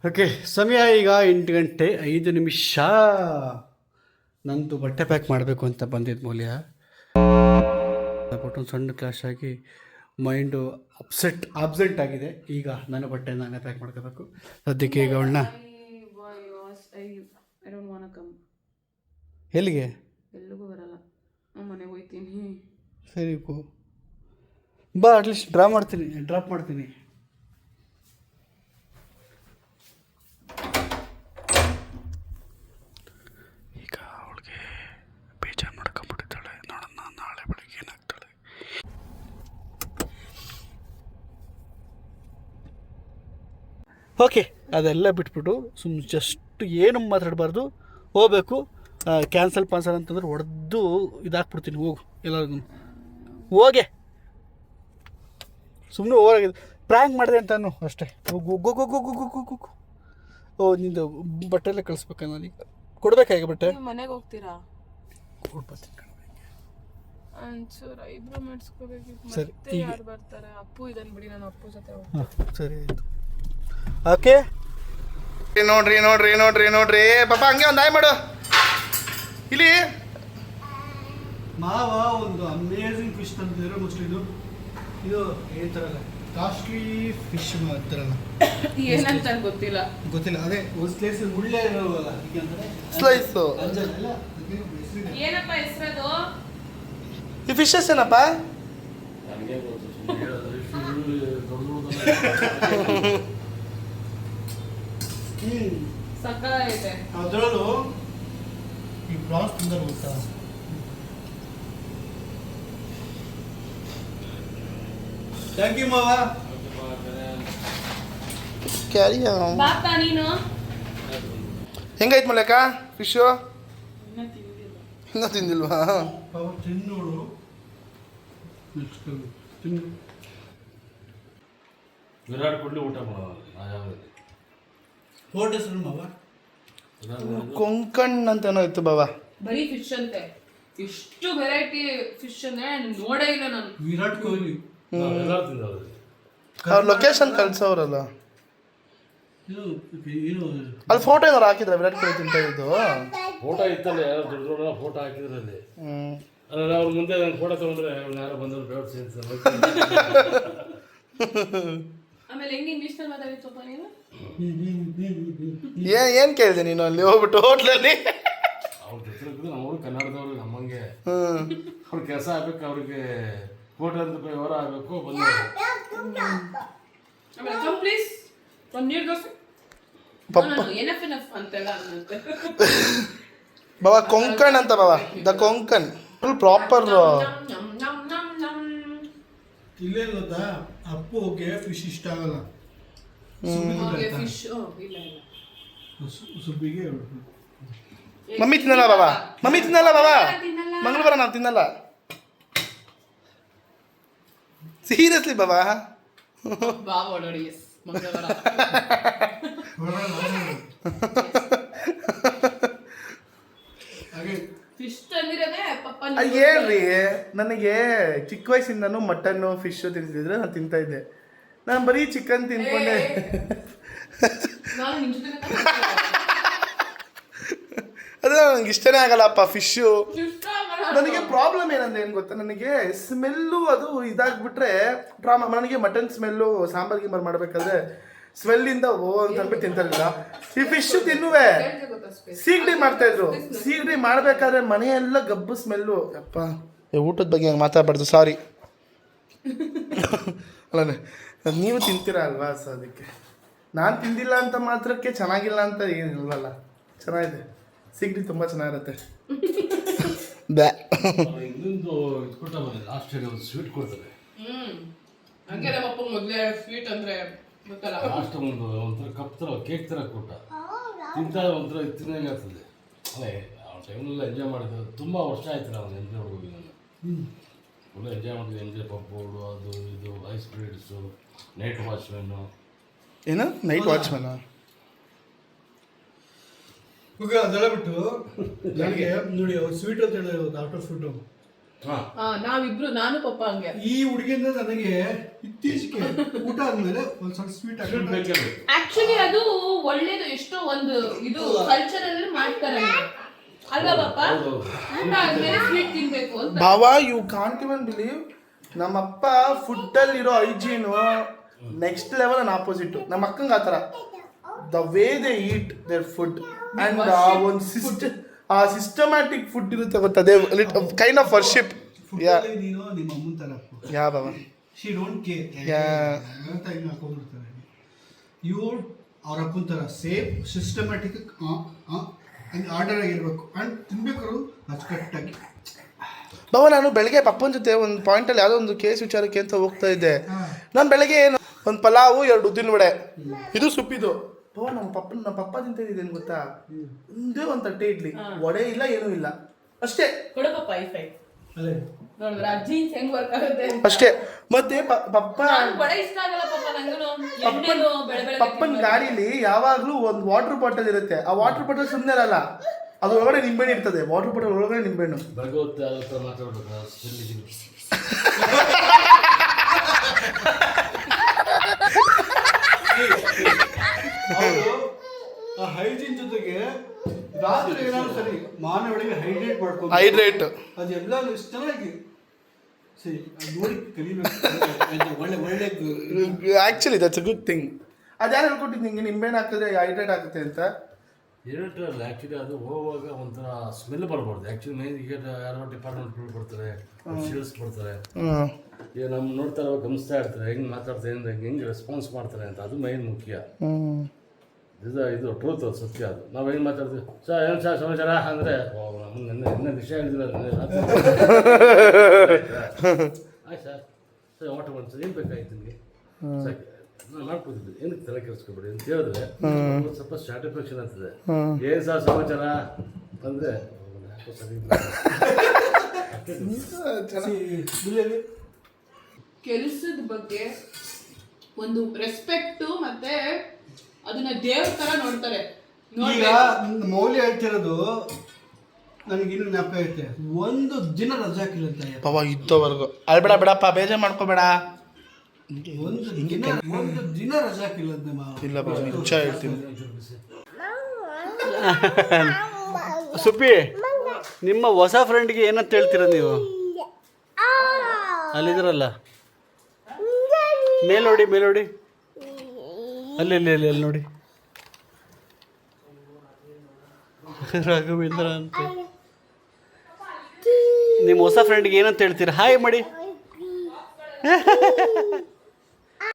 ಓಕೆ, ಸಮಯ ಈಗ 8:05. ನಂದು ಬಟ್ಟೆ ಪ್ಯಾಕ್ ಮಾಡಬೇಕು ಅಂತ ಬಂದಿದ್ದ ಮೌಲ್ಯ ಒಂದು ಸಣ್ಣ ಕ್ಲಾಶ್ ಆಗಿ ಮೈಂಡು ಅಬ್ಸೆಂಟ್ ಆಗಿದೆ. ಈಗ ನನ್ನ ಬಟ್ಟೆ ನಾನೇ ಪ್ಯಾಕ್ ಮಾಡ್ಕೋಬೇಕು. ಸದ್ಯಕ್ಕೆ ಈಗ ಅವಳನ್ನ ಎಲ್ಲಿಗೆ ಎಲ್ಲಿಗೂ ಬರಲ್ಲ, ಮನೆಗೆ ಹೋಗ್ತೀನಿ. ಸರಿ ಬಾ, ಅಟ್ಲೀಸ್ಟ್ ಡ್ರಾಪ್ ಮಾಡ್ತೀನಿ. ಈಗ ಅವಳಿಗೆ ಬೇಜಾರು ಮಾಡ್ಕೊಂಡ್ಬಿಟ್ಟಿದ್ದಾಳೆ. ನೋಡೋಣ ನಾಳೆ ಬೆಳಗ್ಗೆ ಏನಾಗ್ತಾಳೆ. ಓಕೆ, ಅದೆಲ್ಲ ಬಿಟ್ಬಿಟ್ಟು ಜಸ್ಟ್ ಏನು ಮಾತಾಡಬಾರ್ದು, ಹೋಗ್ಬೇಕು. ಕ್ಯಾನ್ಸಲ್ ಅಂತಂದ್ರೆ ಹೊಡೆದು ಇದಾಕ್ಬಿಡ್ತೀನಿ. ಹೋಗು ಎಲ್ಲರಿಗೂ, ಹೋಗೆ ಸುಮ್ಮನೆ ಓವರಾಗಿದೆ. ಪ್ರ್ಯಾಂಕ್ ಮಾಡಿದೆ ಅಂತಾನು ಅಷ್ಟೇ. ಹೋಗು. ಓ, ನಿಂದು ಬಟ್ಟೆ ಎಲ್ಲ ಕಳಿಸ್ಬೇಕ ನನಗೆ, ಕೊಡ್ಬೇಕಾಗ ಬಟ್ಟೆ. ಮನೆಗೆ ಹೋಗ್ತೀರಾ? ಕೊಡ್ಬರ್ತೀನಿ. ಐಬ್ರೋ ಮಾಡಿಸ್ಕೋಬೇಕಿತ್ತು. ಸರಿ, ಯಾರು ಬರ್ತಾರೆ? ಅಪ್ಪು ಇದನ್ನು ಬಿಡಿ, ನಾನು ಅಪ್ಪು ಜೊತೆ ಹೋಗ್ತೀನಿ. ಸರಿ ಆಯಿತು. ಓಕೆ, ನೋಡ್ರಿ ಪಾಪ ಹಂಗೆ ಒಂದು ಆಯ್ ಮಾಡು. ಇಲ್ಲಿ ಮಾವ ಒಂದು ಅಮೇಝಿಂಗ್ ಫಿಶ್ ತಂದಿದ್ದಾರೆ. ಮುಸ್ಲಿದು ಇದು ಹೇಳ್ತಾರಲ್ಲ, ಕಾಸ್ಟ್ಲಿ ಫಿಶ್ ಮಾಡ್ತಾರಲ್ಲ, ಏನಂತ ಗೊತ್ತಿಲ್ಲ. ಅದೇ ಒಂದು ಸ್ಲೈಸ್ ಮುಳ್ಳೆ ಇರೋಲ್ಲ, ಸ್ಲೈಸು. ಏನಪ್ಪ ಹೆಸರದು? ಈ ಫಿಶಸ್ ಏನಪ್ಪ? ಸಕ್ಕತ್ತಾಗೈತೆ. ಅದರಲ್ಲೂ ಈ ಪ್ರಾನ್ಸ್ ತಿಂದರೆ ಗೊತ್ತಾ, ಥ್ಯಾಂಕ್ ಯು ಮಾವ. ಕ್ಯಾರಿ ಬಾಪಾ ನೀನು ಹೆಂಗೈತ್ ಮಲ್ಲೇಕ ಫಿಶು? ಇನ್ನೂ ತಿಂದಿಲ್ವಾ? ತಿನ್ನೋಳು ವಿರಾಟ್ ಕೊಹ್ಲಿ ಊಟ ಮಾಡೋದು ಫೋರ್ಟ್ ಹೆಸರು ಮಾವ ಕೊಂಕಣ್ ಅಂತನೋ ಇತ್ತು ಬಾವ. ಬರೀ ಫಿಶ್ ಅಂತೆ, ಎಷ್ಟು ವೆರೈಟಿ ಫಿಶ್ ಅಂದ್ರೆ ನೋಡೇ ಇಲ್ಲ ನಾನು. ವಿರಾಟ್ ಕೊಹ್ಲಿ ಅವ್ರ ಲೊಕೇಶನ್ ಕಳ್ಸೋರಲ್ಲ, ಅಲ್ಲಿ ಫೋಟೋ ಏನಾರು ಹಾಕಿದ್ರ ವಿರಾಟ್ ಕೊಹ್ಲಿ ತಿಂತ ಇದ್ದು? ಫೋಟೋ ಇತ್ತಲ್ಲ, ಯಾರು ದೊಡ್ಡ ಫೋಟೋ ಹಾಕಿದ್ರಲ್ಲಿ. ಅಲ್ಲ, ಅವ್ರ ಮುಂದೆ ನಂಗೆ ಫೋಟೋ ತಗೊಂಡ್ರೆ ಯಾರೋ ಬಂದವ್ರು ಬೇಡ ಸೆನ್ಸ್. ಆಮೇಲೆ ಹೆಂಗೆ ಇಂಗ್ಲೀಷ್ನಲ್ಲಿ ಮಾತಾಡಿತ್ತಪ್ಪ ನೀನು? ಏನ್ ಕೇಳಿದೆ ನೀನು ಅಲ್ಲಿ ಹೋಗ್ಬಿಟ್ಟು ಹೋಟ್ಲಲ್ಲಿ? ಅವ್ರ ಜೊತೆ ಅವರು ಕನ್ನಡದವ್ರು ನಮ್ಮಂಗೆ. ಅವ್ರ ಕೆಲಸ ಆಗ್ಬೇಕು, ಅವ್ರಿಗೆ ಕೋಟಿ ರೂಪಾಯಿ ಹೊರ ಆಗಬೇಕು. ಪ್ಲೀಸ್ ಒಂದು ನೀರು ದೋಸೆ ಅಂತೆಲ್ಲ ಬಾಬಾ ಕೊಂಕಣ್ ಅಂತ ಬಾಬಾ, ದ ಕೊಂಕಣ್ ಫುಲ್ ಪ್ರಾಪರ್. ಇಲ್ಲೇ ಗೊತ್ತಾ, ಅಪ್ಪುಗೆ ಫಿಶ್ ಇಷ್ಟ ಆಗಲ್ಲ. ಸುಬ್ಬಿಗೆ ಮಮ್ಮಿ ತಿನ್ನಲ್ಲ ಬಾಬಾ, ಮಂಗಳವಾರ ನಾವು ತಿನ್ನಲ್ಲ. ಸೀರಿಯಸ್ಲಿ ಬಾಬಾ? ಹೇಳ್ರಿ, ನನಗೆ ಚಿಕ್ಕ ವಯಸ್ಸಿಂದನೂ ಮಟನ್ನು ಫಿಶು ತಿಂತಿದ್ರೆ ನಾನು ತಿಂತಾ ಇದ್ದೆ. ನಾನು ಬರೀ ಚಿಕನ್ ತಿನ್ಕೊಂಡೆ. ಅದು ನನಗೆ ಇಷ್ಟನೇ ಆಗಲ್ಲಪ್ಪ ಫಿಶು. ನನಗೆ ಪ್ರಾಬ್ಲಮ್ ಏನಂದ್ರೆ ಏನು ಗೊತ್ತಾ, ನನಗೆ ಸ್ಮೆಲ್ಲು ಅದು ಇದಾಗ್ಬಿಟ್ರೆ ನನಗೆ ಮಟನ್ ಸ್ಮೆಲ್ಲು ಸಾಂಬಾರ್ ಗಿಂಬಾರ್ ಮಾಡಬೇಕಾದ್ರೆ ಸ್ಮೆಲ್ಲಿಂದ ಅಂತ ಅಂದ್ಬಿಟ್ಟು ತಿಂತಾರಿಲ್ಲ. ಈ ಫಿಶ್ ತಿನ್ನುವೆ ಸೀಗಡಿ ಮಾಡ್ತಾ ಇದ್ರು. ಸೀಗಡಿ ಮಾಡ್ಬೇಕಾದ್ರೆ ಮನೆಯೆಲ್ಲ ಗಬ್ಬು ಸ್ಮೆಲ್ಲು. ಅಪ್ಪ ಊಟದ ಬಗ್ಗೆ ಹಂಗೆ ಮಾತಾಡಬಾರ್ದು, ಸಾರಿ. ಅಲ್ಲ ನೀವು ತಿಂತೀರಾ ಅಲ್ವಾ, ಸೊ ಅದಕ್ಕೆ. ನಾನು ತಿಂದಿಲ್ಲ ಅಂತ ಮಾತ್ರಕ್ಕೆ ಚೆನ್ನಾಗಿಲ್ಲ ಅಂತ ಏನಿಲ್ವಲ್ಲ, ಚೆನ್ನಾಗಿದೆ. ಸೀಗಡಿ ತುಂಬ ಚೆನ್ನಾಗಿರುತ್ತೆ. ಬ್ಯಾ ಇನ್ನೊಂದು ಇದು ಕೊಟ್ಟ ಬಂದಿಲ್ಲ, ಲಾಸ್ಟ್ ಒಂದು ಸ್ವೀಟ್ ಕೊಡ್ತಾರೆ. ಹಂಗೆ ನಮ್ಮಪ್ಪ ಮೊದಲೇ ಸ್ವೀಟ್ ಅಂದರೆ ಗೊತ್ತಲ್ಲ, ಲಾಸ್ಟ್ ಒಂಥರ ಕಪ್ ಥರ ಕೇಕ್ ಥರ ಕೊಟ್ಟ. ತಿಂತಾ ಒಂಥರ ತಿನ್ನಾಗೆ ಆಗ್ತದೆ. ಅಲ್ಲೇ ಆ ಟೈಮ್ನೆಲ್ಲ ಎಂಜಾಯ್ ಮಾಡಿದ್ದು. ತುಂಬ ವರ್ಷ ಆಯ್ತು ನಾವು ಎಂಜಾಯ್ ಹೋಗಿ. ನಾನು ಫುಲ್ ಎಂಜಾಯ್ ಮಾಡಿದ್ವಿ. ಎಂಜಾಯ್ ಪಪ್ಪೋಡು, ಅದು ಇದು, ಐಸ್ ಕ್ರೀಡ್ಸು, ನೈಟ್ ವಾಚ್ಮೆನ್ನು. ಏನು ನೈಟ್ ವಾಚ್ಮನ್? ಈಗ ಅದೆಲ್ಲ ಬಿಟ್ಟು ನನಗೆ ನೋಡಿ ಅವ್ರು ಸ್ವೀಟ್ ಅಂತ ಹೇಳಿದ್ರು ಆಫ್ಟರ್ ಫುಡ್ಡು. ನಾವಿಬ್ರು, ನಾನು ಪಪ್ಪ ಹಂಗೆ. ಈ ಹುಡುಗಿಯಿಂದ ನನಗೆ ಇತ್ತೀಚೆಗೆ ಊಟ ಆದ್ಮೇಲೆ ಒಂದು ಸ್ವಲ್ಪ ಸ್ವೀಟ್ ಆಕ್ಚುಲಿ ಅದು ಒಳ್ಳೇದು. ಎಷ್ಟೋ ಒಂದು ಇದು ಕಲ್ಚರ್ ಅಲ್ಲಿ ಮಾಡ್ತಾರೆ ಅಲ್ವಾ ಪಪ್ಪ? ಊಟ ಆದ್ಮೇಲೆ ಸ್ವೀಟ್ ತಿನ್ಬೇಕು ಅಂತ. ಭಾವ, ಯು ಕಾಂಟ್ ಇವನ್ ಬಿಲೀವ್, ನಮ್ಮಪ್ಪ ಫುಡ್ಡಲ್ಲಿರೋ hygiene next level and opposite. ನಮ್ಮ ಅಕ್ಕಂಗೆ ಆ ಥರ the way they eat their food and ಒಂದು ಸಿಸ್ಟಮ್ಯಾಟಿಕ್ ಫುಡ್ ಇರುತ್ತೆ ಗೊತ್ತದೆ, ಕೈಂಡ್ ಆಫ್ ವರ್ಷಿಪ್. ನೀನು ನಿಮ್ಮ ಅಮ್ಮನ ಥರ ಯಾ ಬಾಬಾ, ಶಿ ಡೋಂಟ್ ಕೇರ್. ಹಾಕೊಂಡ್ಬಿಡ್ತಾರೆ ಇವ್ರು ಅವ್ರ ಅಪ್ಪನ ಥರ ಸೇಫ್ ಸಿಸ್ಟಮ್ಯಾಟಿಕ್ ಹಂಗೆ ಆರ್ಡರ್ ಆಗಿರ್ಬೇಕು ಆ್ಯಂಡ್ ತಿನ್ಬೇಕಾದ್ರು ಅಚ್ಚುಕಟ್ಟಾಗಿ. ಬಾಬಾ, ನಾನು ಬೆಳಗ್ಗೆ ಪಪ್ಪನ ಜೊತೆ ಒಂದು ಪಾಯಿಂಟಲ್ಲಿ ಯಾವುದೋ ಒಂದು ಕೇಸ್ ವಿಚಾರಕ್ಕೆ ಅಂತ ಹೋಗ್ತಾ ಇದ್ದೆ. ನಾನು ಬೆಳಗ್ಗೆ ಏನು ಒಂದು ಪಲಾವು 2 ಉದ್ದಿನ ವಡೆ, ಇದು ಸುಪ್ಪಿದು. ಬಾಬಾ, ನಮ್ಮ ಪಪ್ಪ ತಿಂತಿದ್ದೇನು ಗೊತ್ತಾ, ಒಂದೇ ಒಂದು ತಟ್ಟೆ ಇಡ್ಲಿ, ವಡೆ ಇಲ್ಲ, ಏನೂ ಇಲ್ಲ, ಅಷ್ಟೇ. ಕೊಡಪ್ಪ ಐಫೈ ನೋಡಿದ್ರ ಜೀನ್ಸ್ ಹೆಂಗ್ ವರ್ಕ್ ಆಗುತ್ತೆ ಅಷ್ಟೇ. ಮತ್ತೆ ಪಪ್ಪ ಬಡ ಇಷ್ಟ ಆಗಲ್ಲ ಪಪ್ಪ ನಂಗೂನು. ಎಣ್ಣೆದು ಬೆಳೆ ಪಪ್ಪನ ಗಾಡೀಲಿ ಯಾವಾಗಲೂ ಒಂದು ವಾಟರ್ ಬಾಟಲ್ ಇರುತ್ತೆ. ಆ ವಾಟರ್ ಬಾಟಲ್ ಸುಮ್ಮನೆ ಇರಲ್ಲ, ಅದು ಒಳಗಡೆ ನಿಂಬೆಹಣ್ಣು ಇರ್ತದೆ. ವಾಟರ್ ಬಾಟಲ್ ಒಳಗಡೆ ನಿಂಬೆಹಣ್ಣು. ಬೆಳಗ್ಗೆ ಹೊತ್ತು ಯಾವ ಥರ ಮಾತಾಡ್ಬೇಕು. ಹೈಜೀನ್ ಜೊತೆಗೆ ರಾತ್ರಿ ಏನಾದ್ರು ಸರಿ ಮಾನ ಒಳಗೆ ಹೈಡ್ರೇಟ್ ಮಾಡ್ಕೊಂಡು ಹೈಡ್ರೇಟ್ ಅದೆಲ್ಲ ಇಷ್ಟು ಚೆನ್ನಾಗಿ ಸರಿ ನೋಡಿ ಕಲಿಬೇಕು. ಒಳ್ಳೆ actually that's a good thing. ಅದ್ಯಾರು ಹೇಳ್ಕೊಟ್ಟಿದ್ದು ನಿಂಗೆ ನಿಂಬೆಹಣ್ಣು ಹಾಕಿದ್ರೆ ಹೈಡ್ರೇಟ್ ಆಗುತ್ತೆ ಅಂತ? ಇರಲ್ಲ ಆ್ಯಕ್ಚುಲಿ. ಅದು ಹೋಗುವಾಗ ಒಂಥರ ಸ್ಮೆಲ್ ಬರಬಾರ್ದು. ಆ್ಯಕ್ಚುಲಿ ಮೈನ್ ಈಗ ಯಾರೋ ಡಿಪಾರ್ಟ್ಮೆಂಟ್ಗಳು ಬರ್ತಾರೆ, ಶೀಲ್ಸ್ ಬರ್ತಾರೆ, ಈಗ ನಮ್ಮ ನೋಡ್ತಾ ಇರೋ ಗಮನಿಸ್ತಾ ಇರ್ತಾರೆ ಹೆಂಗೆ ಮಾತಾಡ್ತಾರೆ, ಹೆಂಗೆ ರೆಸ್ಪಾನ್ಸ್ ಮಾಡ್ತಾರೆ ಅಂತ. ಅದು ಮೈನ್ ಮುಖ್ಯ. ಇದು ಟ್ರೂತ್, ಅದು ಸತ್ಯ. ಅದು ನಾವು ಹೆಂಗೆ ಮಾತಾಡ್ತೀವಿ, ಸರ್ ಏನು ಸರ್ ಸಮಾಚಾರ ಅಂದರೆ, ನನ್ನ ವಿಷಯ ಹೇಳಿದ್ರೆ ಆಯ್ತು ಸರ್, ಸರ್ ವಾಟರ್ ಬಂದು ಸರ್ ಏನು ಬೇಕಾಗಿತ್ತು ನಿಮಗೆ, ಸಾಕು ನಾನು ಮಾಡ್ಕೊತಿದ್ದೆ, ಏನಕ್ಕೆ ತಲೆ ಕೆಡಿಸ್ಕೊಬೇಡಿ ಅಂತ ಹೇಳಿದ್ರೆ ಸ್ವಲ್ಪ ಸ್ಯಾಟಿಸ್ಫ್ಯಾಕ್ಷನ್ ಆಗ್ತದೆ. ಏನು ಸರ್ ಸಮಾಚಾರ ಅಂದರೆ ಕೆಲಸದ ಬಗ್ಗೆ ಒಂದು ರೆಸ್ಪೆಕ್ಟ್ ಮತ್ತೆ ಅದನ್ನ ದೇವ್ರ ತರ ನೋಡ್ತಾರೆ. ಈಗ ಮೌಲ್ಯ ಹೇಳ್ತಿರೋದು ನನಗಿನ್ನೂ ಜ್ಞಾಪಕ ಐತೆ. ಒಂದು ದಿನ ರಜಾ ಹಾಕಿಲ್ಲ ಅಂತ ಪಾಪ ಇದ್ದವರೆಗೂ. ಅಳ್ಬೇಡ ಬಿಡಪ್ಪ, ಬೇಜಾರು ಮಾಡ್ಕೋಬೇಡ. ಒಂದು ದಿನ ರಜಾ ಹಾಕಿಲ್ಲ ಅಂತ. ಇಲ್ಲ ಬಾಬಾ, ನಿಜ ಹೇಳ್ತೀನಿ. ಸುಪ್ಪಿ, ನಿಮ್ಮ ಹೊಸ ಫ್ರೆಂಡ್ಗೆ ಏನಂತ ಹೇಳ್ತೀರ ನೀವು? ಅಲ್ಲಿದ್ರಲ್ಲ, ಮೇಲೋಡಿ ಮೇಲೋಡಿ, ಅಲ್ಲಿ ನೋಡಿ, ರಾಘವೇಂದ್ರ ಅಂತ. ನಿಮ್ಮ ಹೊಸ ಫ್ರೆಂಡ್ಗೆ ಏನಂತ ಹೇಳ್ತೀರಾ? ಹಾಯ್ ಮಾಡಿ.